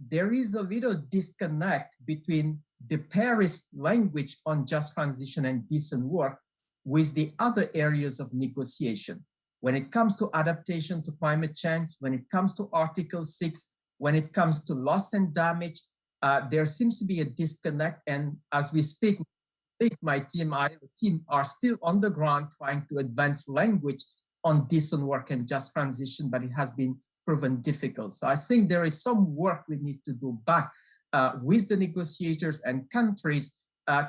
there is a little disconnect between the Paris language on just transition and decent work with the other areas of negotiation. When it comes to adaptation to climate change, when it comes to Article 6, when it comes to loss and damage, there seems to be a disconnect. And as we speak, my team, the team are still on the ground trying to advance language on decent work and just transition, but it has been proven difficult. So I think there is some work we need to do back with the negotiators and countries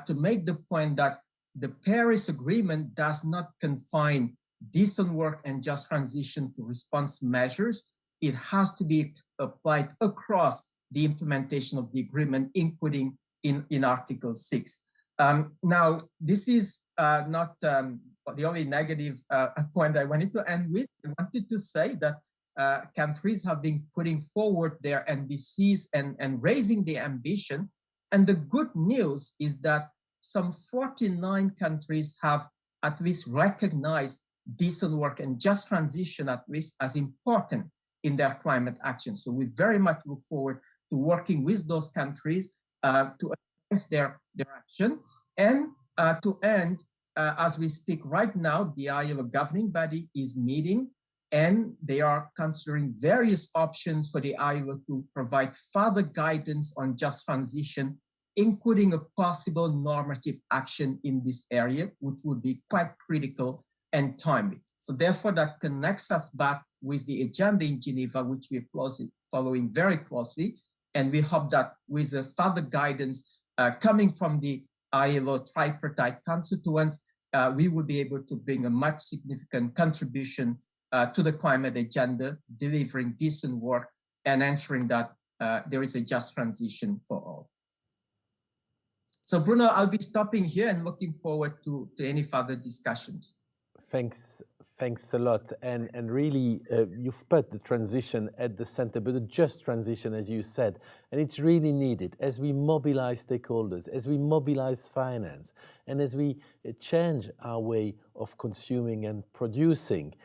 to make the point that the Paris Agreement does not confine decent work and just transition to response measures. It has to be applied across the implementation of the agreement, including in Article 6. Now, this is not the only negative point I wanted to end with. I wanted to say that countries have been putting forward their NDCs and raising the ambition. And the good news is that some 49 countries have at least recognized decent work and just transition at least as important in their climate action. So we very much look forward to working with those countries to advance their action. And to end, as we speak right now, the ILO governing body is meeting, and they are considering various options for the ILO to provide further guidance on just transition, including a possible normative action in this area, which would be quite critical and timely. So therefore, that connects us back with the agenda in Geneva, which we are following very closely. And we hope that with the further guidance coming from the ILO tripartite constituents, we will be able to bring a much significant contribution to the climate agenda, delivering decent work and ensuring that there is a just transition for all. So Bruno, I'll be stopping here and looking forward to any further discussions. Thanks a lot. And really, you've put the transition at the center, but a just transition, as you said, and it's really needed as we mobilize stakeholders, as we mobilize finance, and as we change our way of consuming and producing.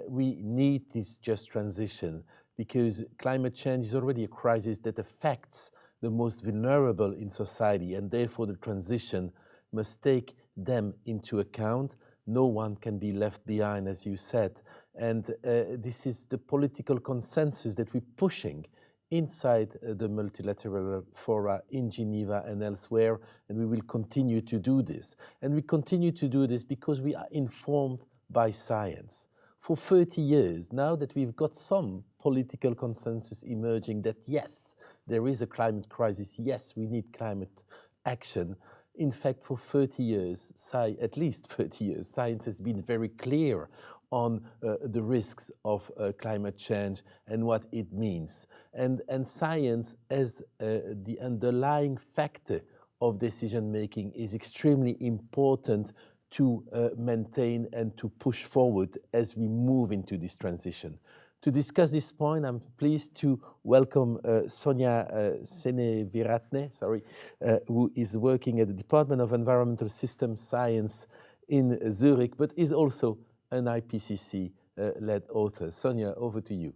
We need this just transition because climate change is already a crisis that affects the most vulnerable in society, and therefore the transition must take them into account. No one can be left behind, as you said. And this is the political consensus that we're pushing inside the multilateral fora in Geneva and elsewhere, and we will continue to do this. And we continue to do this because we are informed by science. For 30 years, now that we've got some political consensus emerging that yes, there is a climate crisis, yes, we need climate action. In fact, for 30 years, at least 30 years, science has been very clear on the risks of climate change and what it means. And science as the underlying factor of decision-making is extremely important to maintain and to push forward as we move into this transition. To discuss this point, I'm pleased to welcome Sonia Seneviratne, who is working at the Department of Environmental Systems Science in Zurich, but is also an IPCC-led author. Sonia, over to you.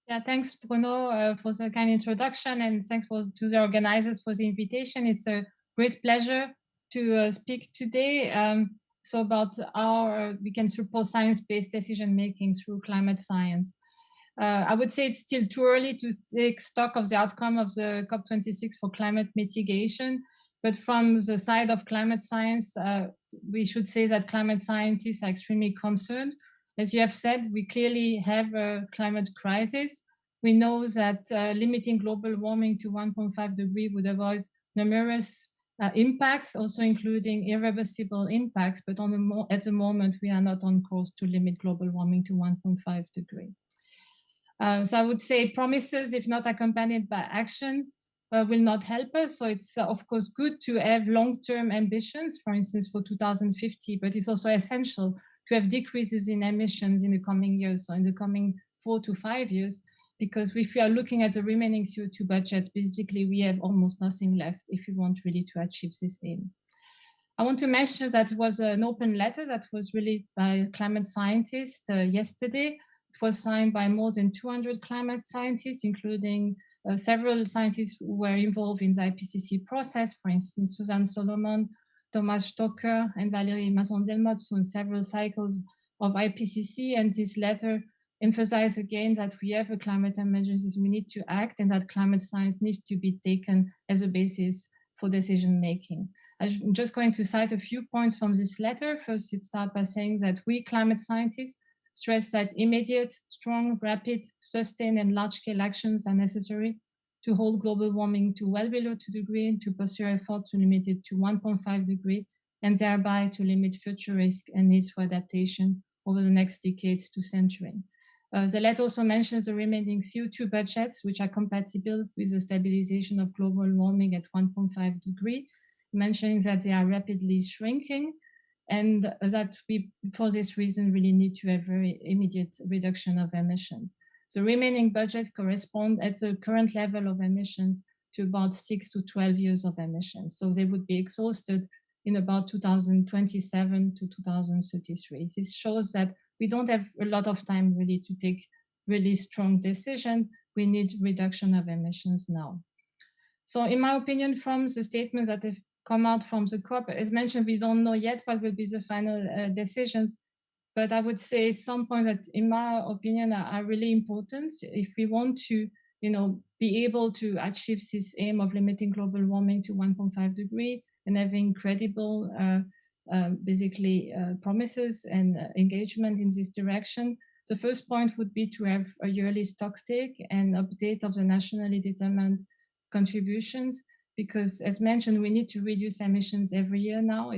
Yeah, thanks, Bruno, for the kind introduction, and thanks to the organizers for the invitation. It's a great pleasure to speak today. So about how we can support science-based decision-making through climate science. I would say it's still too early to take stock of the outcome of the COP26 for climate mitigation. But from the side of climate science, we should say that climate scientists are extremely concerned. As you have said, we clearly have a climate crisis. We know that limiting global warming to 1.5 degrees would avoid numerous impacts, also including irreversible impacts. But at the moment, we are not on course to limit global warming to 1.5 degrees. So I would say promises, if not accompanied by action, will not help us. So it's of course good to have long-term ambitions, for instance, for 2050, but it's also essential to have decreases in emissions in the coming years, so in the coming 4 to 5 years, because if we are looking at the remaining CO2 budgets, basically we have almost nothing left if we want really to achieve this aim. I want to mention that it was an open letter that was released by climate scientists yesterday. It was signed by more than 200 climate scientists, including several scientists who were involved in the IPCC process, for instance, Suzanne Solomon, Thomas Stocker, and Valérie Masson-Delmotte, so in several cycles of IPCC. And this letter emphasized again that we have a climate emergency, we need to act, and that climate science needs to be taken as a basis for decision making. I'm just going to cite a few points from this letter. First, it starts by saying that we climate scientists stress that immediate, strong, rapid, sustained, and large-scale actions are necessary to hold global warming to well below 2 degrees and to pursue efforts to limit it to 1.5 degrees, and thereby to limit future risk and needs for adaptation over the next decades to century. The letter also mentions the remaining CO2 budgets, which are compatible with the stabilization of global warming at 1.5 degrees, mentioning that they are rapidly shrinking, and that we, for this reason, really need to have very immediate reduction of emissions. The remaining budgets correspond at the current level of emissions to about 6 to 12 years of emissions. So they would be exhausted in about 2027 to 2033. This shows that we don't have a lot of time really to take really strong decisions. We need reduction of emissions now. So in my opinion, from the statements that have come out from the COP, as mentioned, we don't know yet what will be the final decisions, but I would say some points that, in my opinion, are really important if we want to, be able to achieve this aim of limiting global warming to 1.5 degrees and having credible, promises and engagement in this direction. The first point would be to have a yearly stocktake and update of the nationally determined contributions, because as mentioned, we need to reduce emissions every year now.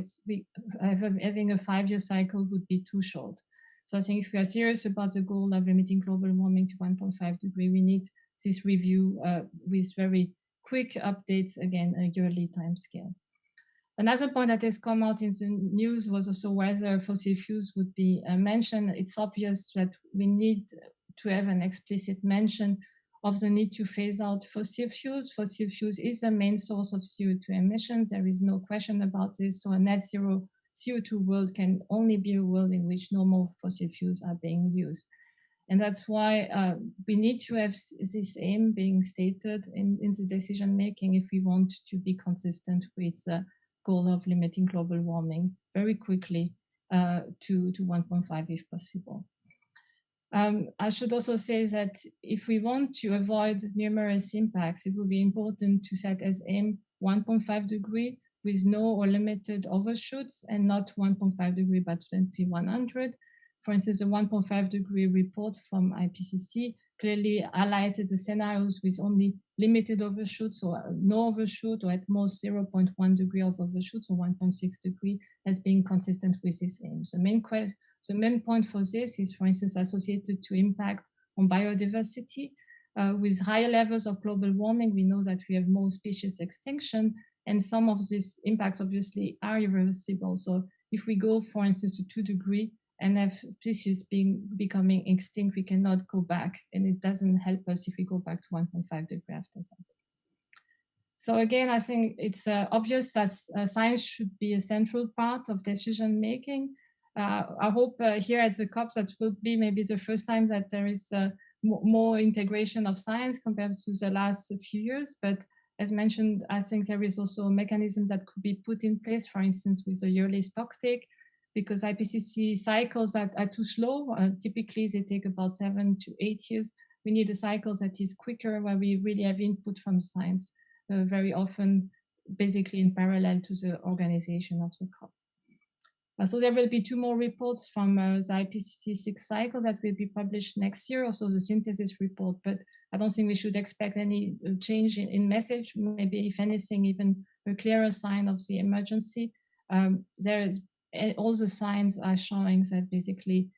Having a 5-year cycle would be too short. So I think if we are serious about the goal of limiting global warming to 1.5 degrees, we need this review with very quick updates, again, a yearly timescale. Another point that has come out in the news was also whether fossil fuels would be mentioned. It's obvious that we need to have an explicit mention of the need to phase out fossil fuels. Fossil fuels is the main source of CO2 emissions. There is no question about this. So a net zero CO2 world can only be a world in which no more fossil fuels are being used. And that's why we need to have this aim being stated in the decision making if we want to be consistent with the goal of limiting global warming very quickly to 1.5 if possible. I should also say that if we want to avoid numerous impacts, it will be important to set as aim 1.5 degrees with no or limited overshoots, and not 1.5 degrees by 2100. For instance, the 1.5 degree report from IPCC clearly highlighted the scenarios with only limited overshoots or no overshoot, or at most 0.1 degree of overshoots or 1.6 degree as being consistent with this aim. So the main point for this is, for instance, associated to impact on biodiversity. With higher levels of global warming, we know that we have more species extinction, and some of these impacts obviously are irreversible. So if we go, for instance, to 2 degrees and have species becoming extinct, we cannot go back, and it doesn't help us if we go back to 1.5 degrees after that. So again, I think it's obvious that science should be a central part of decision making. I hope here at the COP that will be maybe the first time that there is more integration of science compared to the last few years. But as mentioned, I think there is also a mechanism that could be put in place, for instance, with a yearly stocktake, because IPCC cycles are too slow. Typically, they take about 7 to 8 years we need a cycle that is quicker, where we really have input from science, very often basically in parallel to the organization of the COP. So there will be 2 more reports from the IPCC cycle that will be published next year, also the synthesis report, but I don't think we should expect any change in message, maybe if anything, even a clearer sign of the emergency. There is, all the signs are showing that basically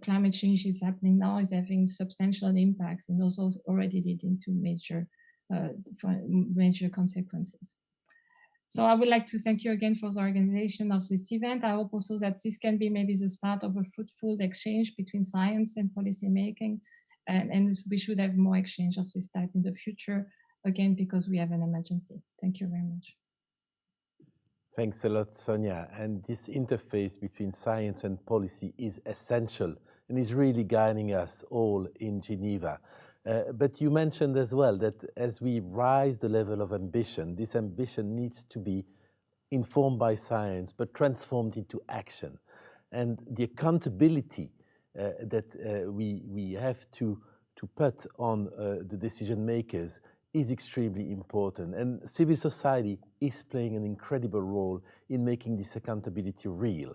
climate change is happening now, is having substantial impacts, and also already leading to major consequences. So I would like to thank you again for the organization of this event. I hope also that this can be maybe the start of a fruitful exchange between science and policy making, and we should have more exchange of this type in the future, again, because we have an emergency. Thank you very much. Thanks a lot, Sonia. And this interface between science and policy is essential and is really guiding us all in Geneva. But you mentioned as well that as we rise the level of ambition, this ambition needs to be informed by science, but transformed into action. And the accountability that we have to put on the decision makers is extremely important. And civil society is playing an incredible role in making this accountability real,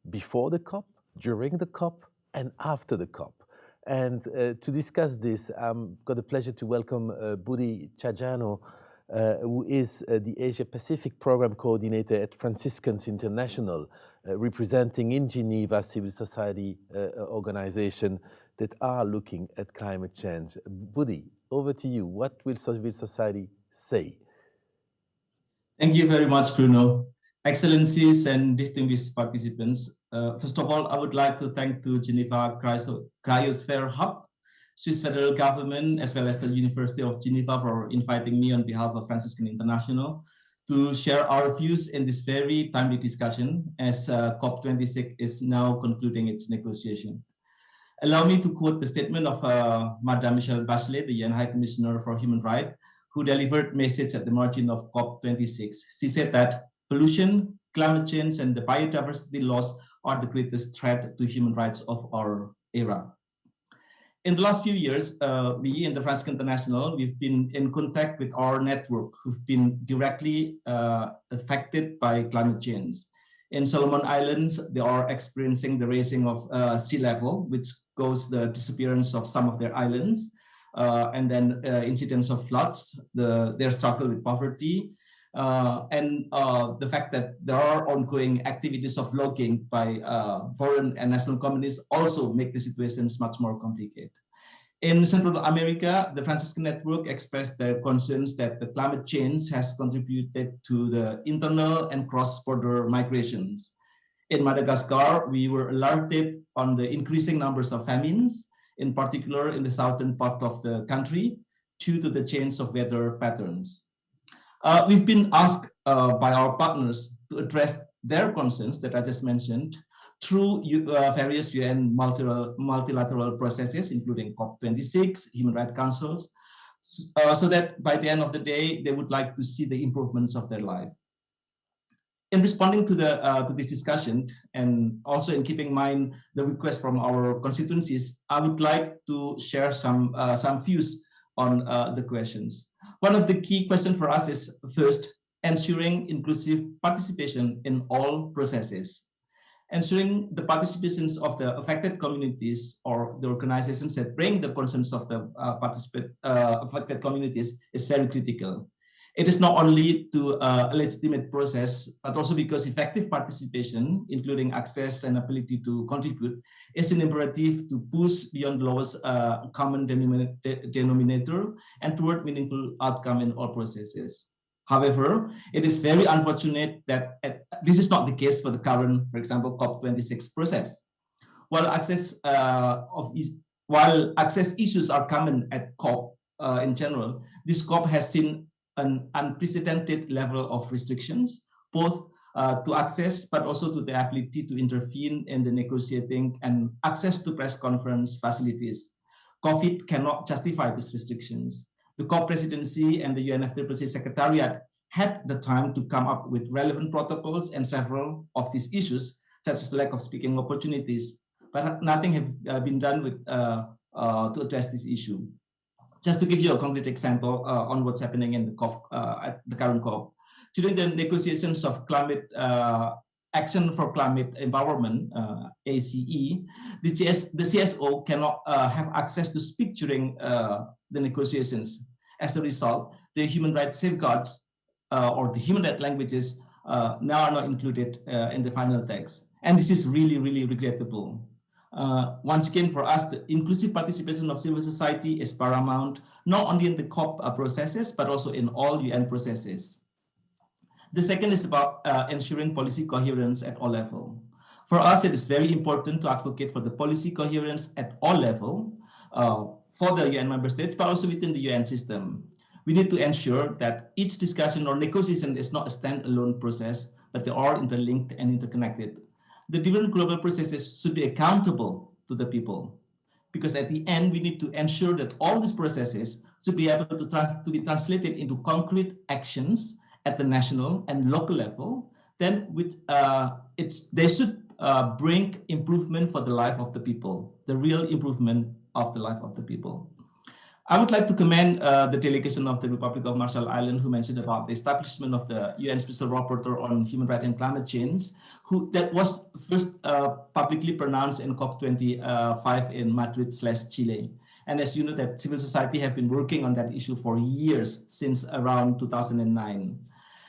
before the COP, during the COP, and after the COP. And to discuss this, I've got the pleasure to welcome Budi Chajano, who is the Asia Pacific Program Coordinator at Franciscans International, representing in Geneva civil society organizations that are looking at climate change. Budi, over to you. What will civil society say? Thank you very much, Bruno. Excellencies and distinguished participants, first of all, I would like to thank the Geneva Cryosphere Hub, Swiss federal government, as well as the University of Geneva for inviting me on behalf of Franciscan International to share our views in this very timely discussion as COP26 is now concluding its negotiation. Allow me to quote the statement of Madame Michelle Bachelet, the UN High Commissioner for Human Rights, who delivered message at the margin of COP26. She said that pollution, climate change, and the biodiversity loss are the greatest threat to human rights of our era. In the last few years, we in the Franciscan International, we've been in contact with our network who've been directly affected by climate change. In Solomon Islands, they are experiencing the raising of sea level, which caused the disappearance of some of their islands, and then incidents of floods, their struggle with poverty, and the fact that there are ongoing activities of logging by foreign and national companies also make the situations much more complicated. In Central America, the Franciscan Network expressed their concerns that the climate change has contributed to the internal and cross-border migrations. In Madagascar, we were alerted on the increasing numbers of famines, in particular in the southern part of the country, due to the change of weather patterns. We've been asked by our partners to address their concerns that I just mentioned through various UN multilateral processes, including COP26, Human Rights Councils, so that by the end of the day, they would like to see the improvements of their life. In responding to this discussion, and also in keeping in mind the request from our constituencies, I would like to share some views on the questions. One of the key questions for us is, first, ensuring inclusive participation in all processes. Ensuring the participations of the affected communities or the organizations that bring the concerns of the affected communities is very critical. It is not only to a legitimate process, but also because effective participation, including access and ability to contribute, is an imperative to push beyond the lowest common denominator and toward meaningful outcome in all processes. However, it is very unfortunate that this is not the case for the current, for example, COP26 process. While access issues are common at COP in general, this COP has seen an unprecedented level of restrictions, both to access, but also to the ability to intervene in the negotiating and access to press conference facilities. COVID cannot justify these restrictions. The COP presidency and the UNFCCC Secretariat had the time to come up with relevant protocols and several of these issues, such as lack of speaking opportunities, but nothing have been done with to address this issue. Just to give you a concrete example on what's happening in the COP, at the current COP, during the negotiations of climate Action for Climate Empowerment, ACE, the CSO cannot have access to speak during the negotiations. As a result, the human rights safeguards or the human rights languages now are not included in the final text. And this is really, really regrettable. Once again, for us, the inclusive participation of civil society is paramount, not only in the COP processes, but also in all UN processes. The second is about ensuring policy coherence at all levels. For us, it is very important to advocate for the policy coherence at all levels for the UN member states, but also within the UN system. We need to ensure that each discussion or negotiation is not a standalone process, but they are interlinked and interconnected. The different global processes should be accountable to the people, because at the end, we need to ensure that all these processes should be able to be translated into concrete actions at the national and local level. Then they should bring improvement for the life of the people, the real improvement of the life of the people. I would like to commend the delegation of the Republic of Marshall Islands, who mentioned about the establishment of the UN Special Rapporteur on Human Rights and Climate Change, that was first publicly pronounced in COP25 in Madrid/Chile. And as you know, that civil society have been working on that issue for years, since around 2009.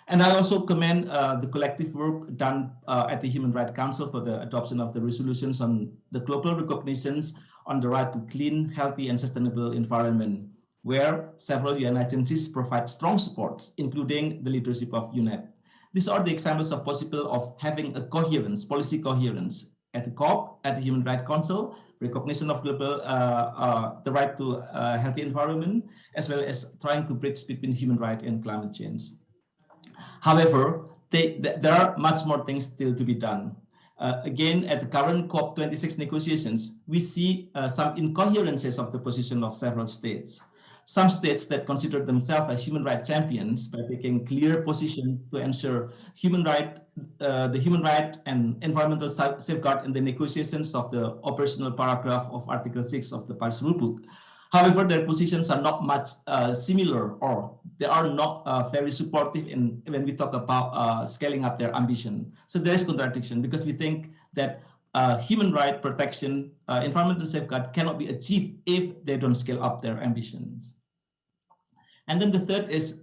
And I also commend the collective work done at the Human Rights Council for the adoption of the resolutions on the global recognitions on the right to clean, healthy, and sustainable environment, where several UN agencies provide strong support, including the leadership of UNEP. These are the examples of possible of having a coherence, policy coherence at the COP, at the Human Rights Council, recognition of global the right to a healthy environment, as well as trying to bridge between human rights and climate change. However, there are much more things still to be done. Again, at the current COP26 negotiations, we see some incoherences of the position of several states. Some states that consider themselves as human rights champions by taking clear position to ensure the human right and environmental safeguard in the negotiations of the operational paragraph of Article 6 of the Paris Rulebook. However, their positions are not much similar, or they are not very supportive when we talk about scaling up their ambition. So there is contradiction, because we think that human right protection, environmental safeguard cannot be achieved if they don't scale up their ambitions. And then the third is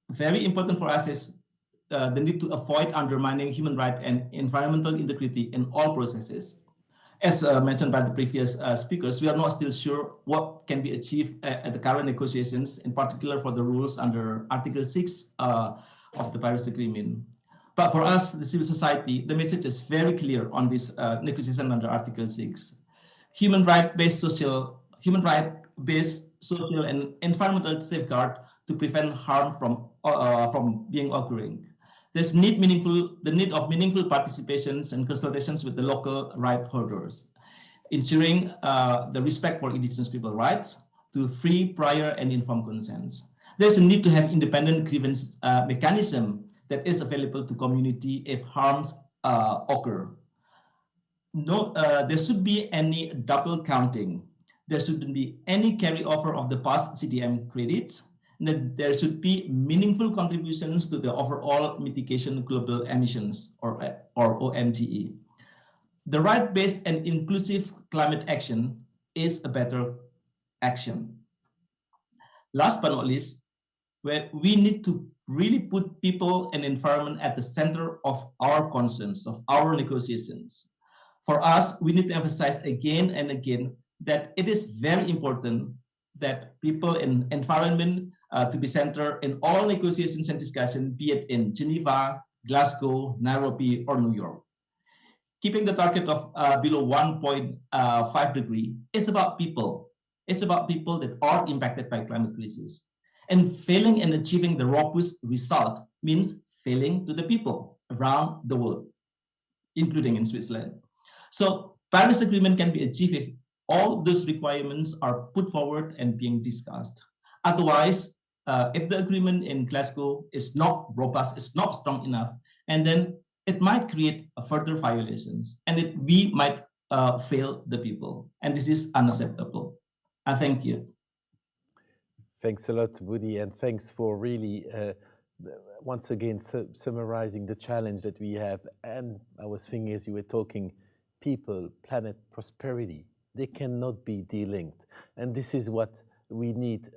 very important for us is the need to avoid undermining human rights and environmental integrity in all processes. As mentioned by the previous speakers, we are not still sure what can be achieved at the current negotiations, in particular for the rules under Article 6 of the Paris Agreement. But for us, the civil society, the message is very clear on this negotiation under Article 6. Human right-based social and environmental safeguard to prevent harm from being occurring. There's the need of meaningful participations and consultations with the local right holders, ensuring the respect for indigenous people rights to free, prior, and informed consents. There's a need to have independent grievance mechanism that is available to community if harms occur. There should be any double counting. There shouldn't be any carryover of the past CDM credits. That there should be meaningful contributions to the overall mitigation global emissions, or OMGE. The right-based and inclusive climate action is a better action. Last but not least, where we need to really put people and environment at the center of our concerns, of our negotiations. For us, we need to emphasize again and again that it is very important that people in environment to be centered in all negotiations and discussion, be it in Geneva, Glasgow, Nairobi, or New York. Keeping the target of below 1.5 degree, it's about people. It's about people that are impacted by climate crisis. And failing in achieving the robust result means failing to the people around the world, including in Switzerland. So Paris Agreement can be achieved if all those requirements are put forward and being discussed. Otherwise, if the agreement in Glasgow is not robust, is not strong enough, and then it might create further violations, and we might fail the people. And this is unacceptable. I thank you. Thanks a lot, Woody, and thanks for really, once again, summarizing the challenge that we have. And I was thinking as you were talking, people, planet, prosperity, they cannot be de-linked. And this is what we need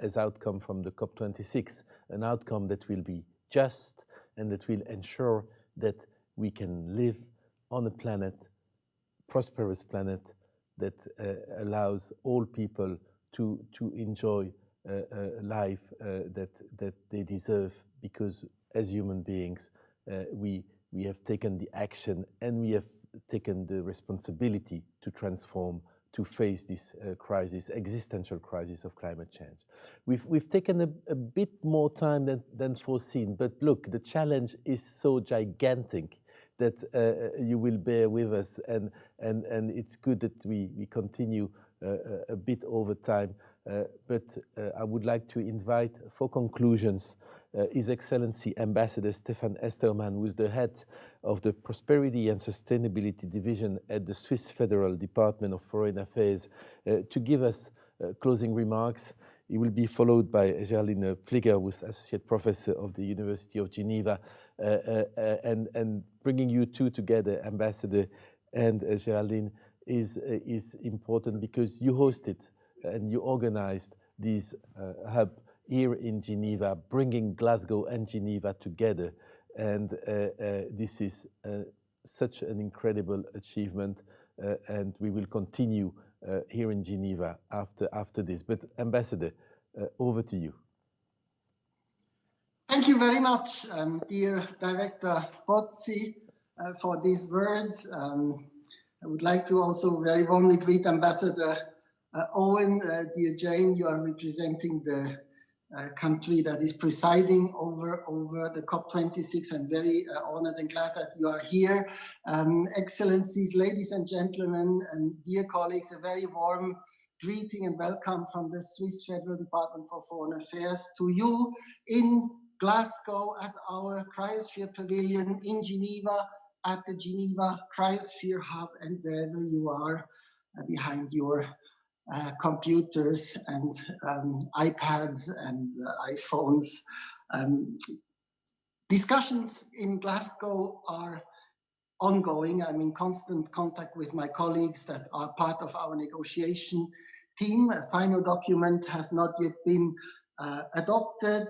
as outcome from the COP26, an outcome that will be just and that will ensure that we can live on a planet, prosperous planet, that allows all people to enjoy life that they deserve, because as human beings, we have taken the action and we have taken the responsibility to transform, to face this crisis, existential crisis of climate change. We've taken a bit more time than foreseen, but look, the challenge is so gigantic that you will bear with us, and it's good that we continue a bit over time. But I would like to invite, for conclusions, His Excellency Ambassador Stefan Estermann, who is the head of the Prosperity and Sustainability Division at the Swiss Federal Department of Foreign Affairs, to give us closing remarks. He will be followed by Gerline Pfliger, who is Associate Professor of the University of Geneva, and bringing you two together, Ambassador and Gerline, is important because you hosted and you organized this hub here in Geneva, bringing Glasgow and Geneva together. And this is such an incredible achievement, and we will continue here in Geneva after this. But Ambassador, over to you. Thank you very much, dear Director Pozzi, for these words. I would like to also very warmly greet Ambassador Owen. Dear Jane, you are representing the country that is presiding over the COP26. I'm very honored and glad that you are here. Excellencies, ladies and gentlemen, and dear colleagues, a very warm greeting and welcome from the Swiss Federal Department for Foreign Affairs to you in Glasgow at our Cryosphere Pavilion, in Geneva at the Geneva Cryosphere Hub, and wherever you are behind your computers and iPads and iPhones. Discussions in Glasgow are ongoing. I'm in constant contact with my colleagues that are part of our negotiation team. A final document has not yet been adopted,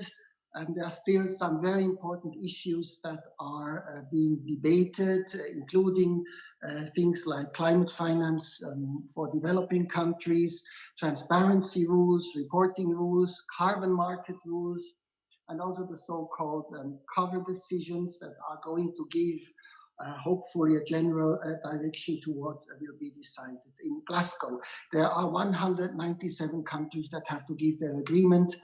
and there are still some very important issues that are being debated, including things like climate finance for developing countries, transparency rules, reporting rules, carbon market rules, and also the so-called cover decisions that are going to give hopefully a general direction to what will be decided in Glasgow. There are 197 countries that have to give their agreement.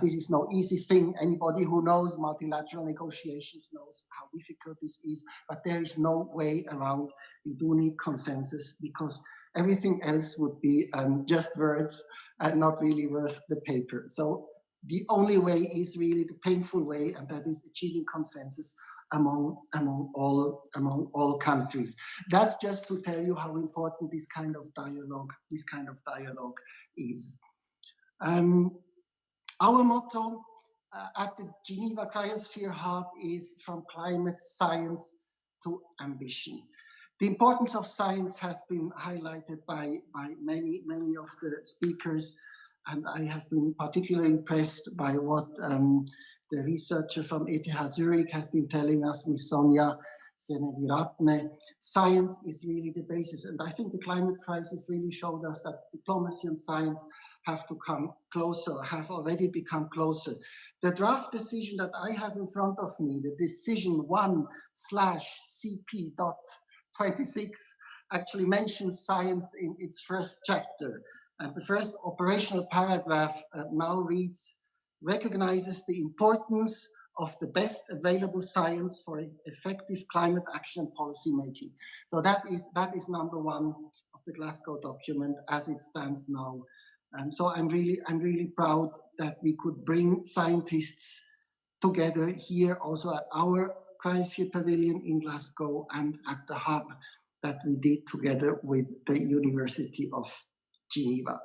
This is no easy thing. Anybody who knows multilateral negotiations knows how difficult this is, but there is no way around. We do need consensus, because everything else would be just words and not really worth the paper. So the only way is really the painful way, and that is achieving consensus among all countries. That's just to tell you how important this kind of dialogue is. Our motto at the Geneva Cryosphere Hub is from climate science to ambition. The importance of science has been highlighted by many of the speakers, and I have been particularly impressed by what the researcher from ETH Zurich has been telling us, Ms. Sonja Seneviratne. Science is really the basis, and I think the climate crisis really showed us that diplomacy and science have to come closer, have already become closer. The draft decision that I have in front of me, the decision 1/CP.26, actually mentions science in its first chapter. And the first operational paragraph now reads, recognizes the importance of the best available science for effective climate action and policy making. So that is number one of the Glasgow document as it stands now. So I'm really proud that we could bring scientists together here, also at our Cryosphere Pavilion in Glasgow and at the hub that we did together with the University of Geneva.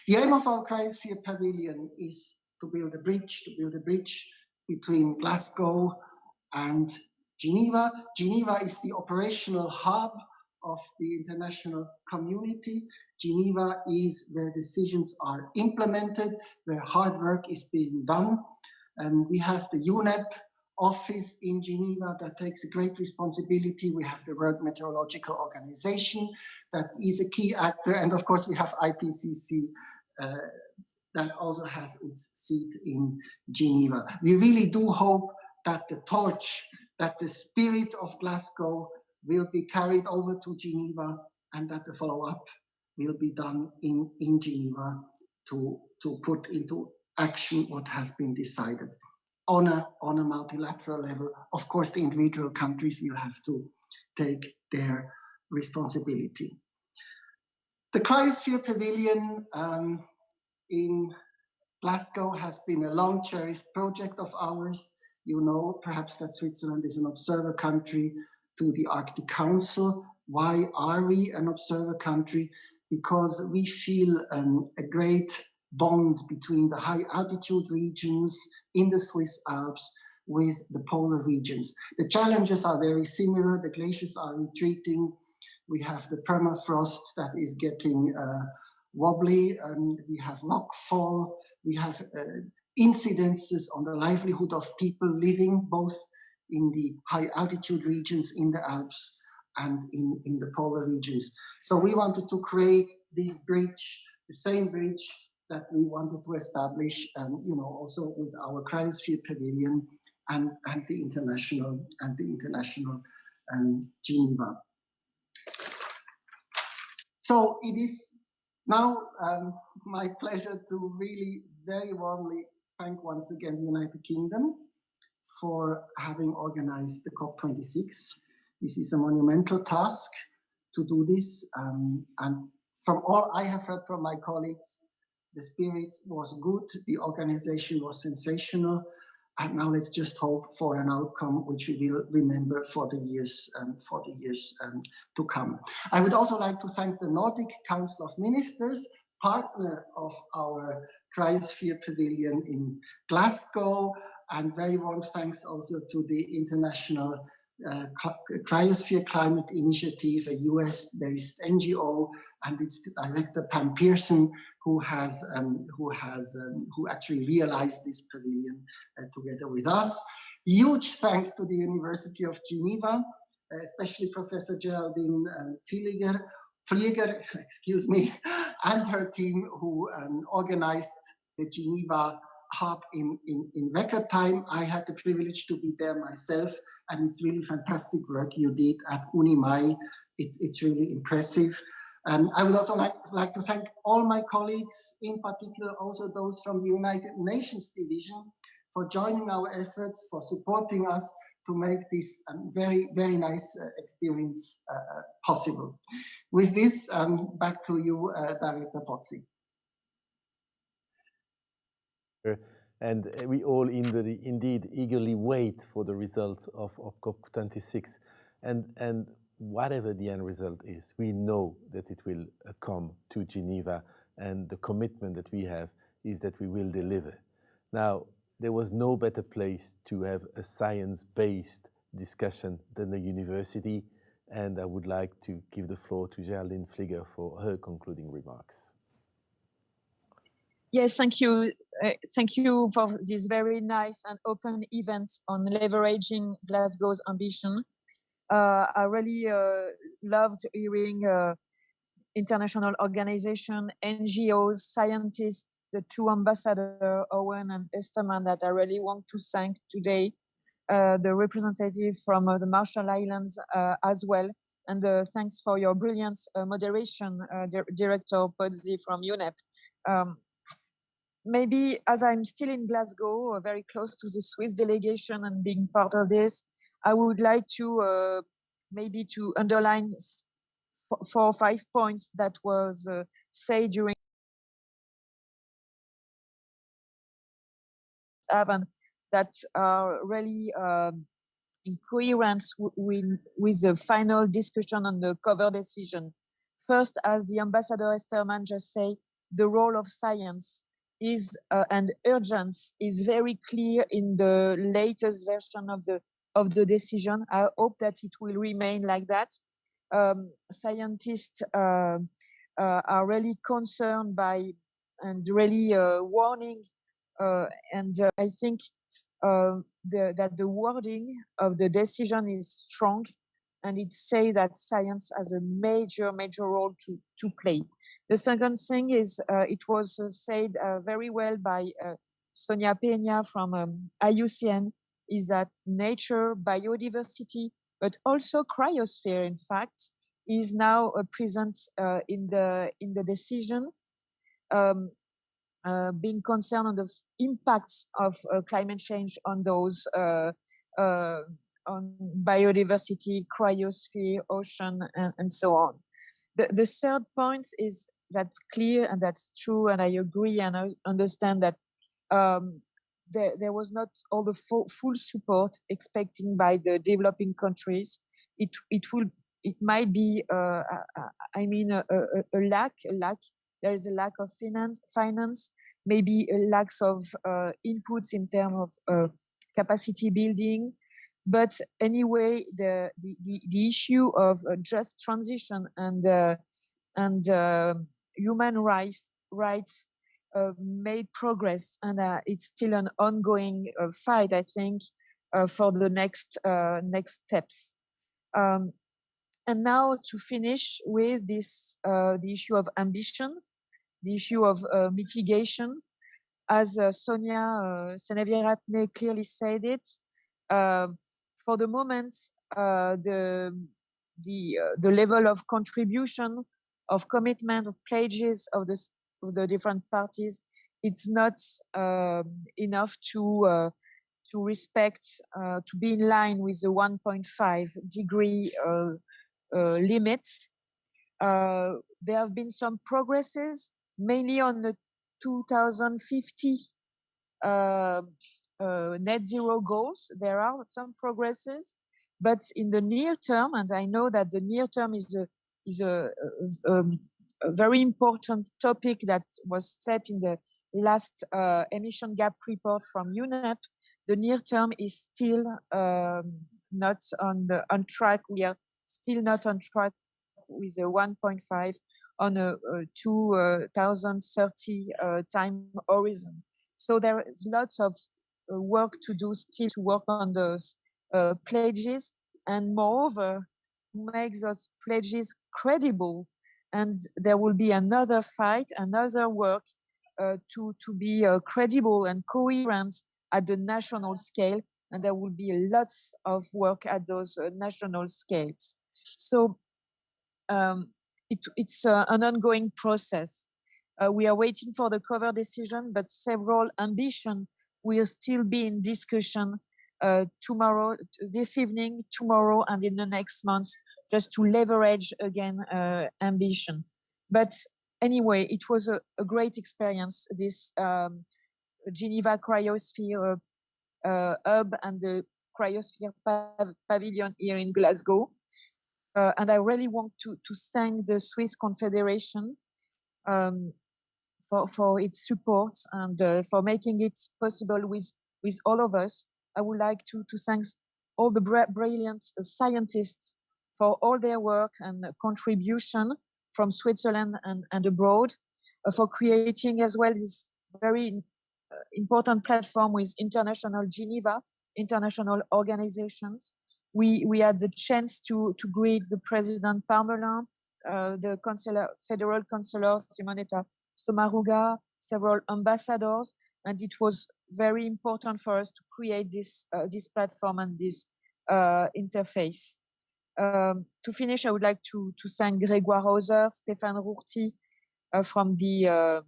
The aim of our Cryosphere Pavilion is to build a bridge between Glasgow and Geneva. Geneva is the operational hub of the international community. Geneva is where decisions are implemented, where hard work is being done. And we have the UNEP office in Geneva that takes a great responsibility. We have the World Meteorological Organization that is a key actor. And of course, we have IPCC that also has its seat in Geneva. We really do hope that the torch, that the spirit of Glasgow will be carried over to Geneva, and that the follow-up will be done in Geneva to put into action what has been decided on a multilateral level. Of course, the individual countries will have to take their responsibility. The Cryosphere Pavilion in Glasgow has been a long cherished project of ours. You know perhaps that Switzerland is an observer country to the Arctic Council. Why are we an observer country? Because we feel a great bond between the high altitude regions in the Swiss Alps with the polar regions. The challenges are very similar. The glaciers are retreating. We have the permafrost that is getting wobbly. We have rockfall. We have incidences on the livelihood of people living both in the high altitude regions in the Alps and in the polar regions. So we wanted to create this bridge, the same bridge that we wanted to establish, also with our Cryosphere Pavilion and the international Geneva. So it is now my pleasure to really very warmly thank once again the United Kingdom for having organized the COP26. This is a monumental task to do this. And from all I have heard from my colleagues, the spirit was good, the organization was sensational, and now let's just hope for an outcome which we will remember for the years to come. I would also like to thank the Nordic Council of Ministers, partner of our Cryosphere Pavilion in Glasgow, and very warm thanks also to the International Cryosphere Climate Initiative, a US-based NGO, and its director Pam Pearson, who actually realized this pavilion together with us. Huge thanks to the University of Geneva, especially Professor Geraldine Flieger, excuse me, and her team who organized the Geneva hub in record time. I had the privilege to be there myself, and it's really fantastic work you did at Unimai. It's really impressive. I would also like to thank all my colleagues, in particular also those from the United Nations Division, for joining our efforts, for supporting us to make this very, very nice experience possible. With this, back to you, Director Pozzi. And we all indeed eagerly wait for the results of COP26. And whatever the end result is, we know that it will come to Geneva, and the commitment that we have is that we will deliver. Now, there was no better place to have a science-based discussion than the university, and I would like to give the floor to Geraldine Flieger for her concluding remarks. Yes, thank you. Thank you for this very nice and open event on leveraging Glasgow's ambition. I really loved hearing international organizations, NGOs, scientists, the two ambassadors, Owen and Esterman, that I really want to thank today, the representative from the Marshall Islands as well. And thanks for your brilliant moderation, Director Pozzi from UNEP. Maybe as I'm still in Glasgow, very close to the Swiss delegation and being part of this, I would like to maybe to underline 4 or 5 points that was said during that are really in coherence with the final discussion on the cover decision. First, as the Ambassador Esterman just said, the role of science is and urgence is very clear in the latest version of the decision. I hope that it will remain like that. Scientists are really concerned by and really warning, and I think that the wording of the decision is strong, and it says that science has a major role to play. The second thing is it was said very well by Sonia Peña from IUCN, is that nature, biodiversity, but also cryosphere, in fact, is now present in the decision, being concerned on the impacts of climate change on those on biodiversity, cryosphere, ocean, and so on. The third point is that's clear and that's true, and I agree and I understand that there was not all the full support expecting by the developing countries. It might be I mean a lack. There is a lack of finance, maybe a lack of inputs in terms of capacity building. But anyway, the issue of just transition and human rights made progress, and it's still an ongoing fight, I think, for the next steps. And now to finish with this, the issue of ambition, the issue of mitigation, as Sonia Seneviratne clearly said it. For the moment, the level of contribution, of commitment, of pledges of the different parties, it's not enough to respect, to be in line with the 1.5 degree limits. There have been some progresses, mainly on the 2050 net zero goals. There are some progresses, but in the near term, and I know that the near term is a very important topic that was set in the last emission gap report from UNEP. The near term is still not on track. We are still not on track with a 1.5 on a 2030 time horizon. So there is lots of work to do still to work on those pledges, and moreover, make those pledges credible. And there will be another fight, another work to be credible and coherent at the national scale. And there will be lots of work at those national scales. So it's an ongoing process. We are waiting for the cover decision, but several ambitions will still be in discussion tomorrow, this evening, tomorrow, and in the next months, just to leverage again ambition. But anyway, it was a great experience, this Geneva Cryosphere hub and the Cryosphere pavilion here in Glasgow. And I really want to thank the Swiss Confederation for its support and for making it possible with all of us. I would like to thank all the brilliant scientists for all their work and contribution from Switzerland and abroad, for creating as well this very important platform with International Geneva, international organizations. We had the chance to greet the President Parmelin, the Federal Chancellor Simonetta Sommaruga, several ambassadors, and it was very important for us to create this platform and this interface. To finish, I would like to thank Grégoire Hauser, Stéphane Rourti from the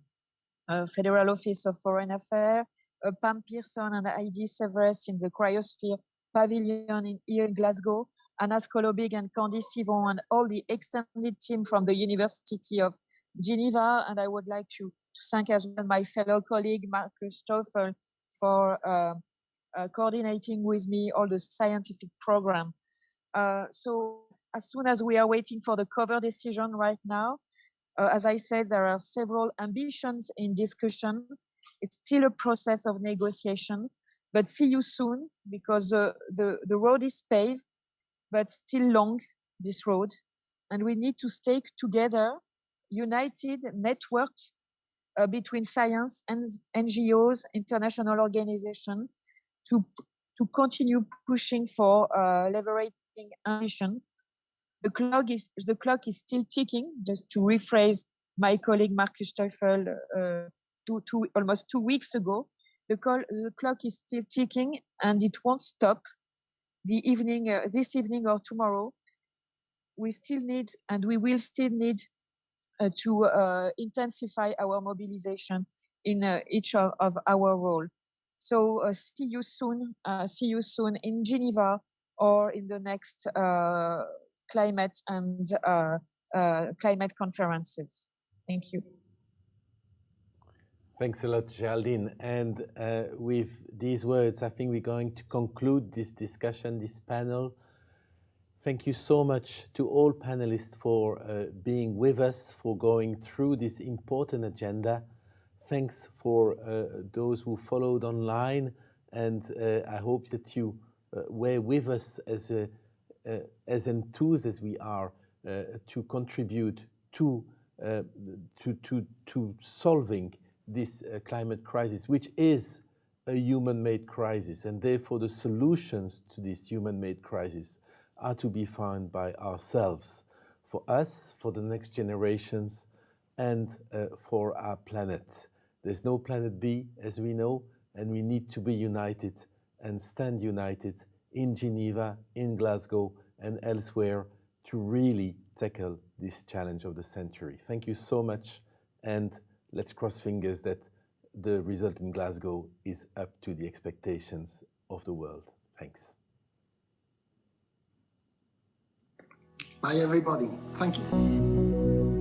Federal Office of Foreign Affairs, Pam Pearson and Heidi Severus in the Cryosphere Pavilion here in Glasgow, Anna Skolobig and Candice Sivon, and all the extended team from the University of Geneva. And I would like to thank as well my fellow colleague Marcus Stoffel for coordinating with me all the scientific program. So as soon as we are waiting for the cover decision right now, as I said, there are several ambitions in discussion. It's still a process of negotiation, but see you soon, because the road is paved, but still long, this road. And we need to stay together, united, networked between science and NGOs, international organizations, to continue pushing for leveraging ambition. The clock is still ticking, just to rephrase my colleague Markus Teufel almost 2 weeks ago. The clock is still ticking and it won't stop. This evening or tomorrow, we still need, and we will still need to intensify our mobilization in each of our role. So see you soon in Geneva or in the next climate and climate conferences. Thank you. Thanks a lot, Geraldine. And with these words, I think we're going to conclude this discussion, this panel. Thank you so much to all panelists for being with us, for going through this important agenda. Thanks for those who followed online, and I hope that you were with us as enthused as we are to contribute to solving this climate crisis, which is a human-made crisis, and therefore the solutions to this human-made crisis are to be found by ourselves, for us, for the next generations, and for our planet. There's no planet B, as we know, and we need to be united and stand united in Geneva, in Glasgow, and elsewhere to really tackle this challenge of the century. Thank you so much, and let's cross fingers that the result in Glasgow is up to the expectations of the world. Thanks. Bye, everybody. Thank you.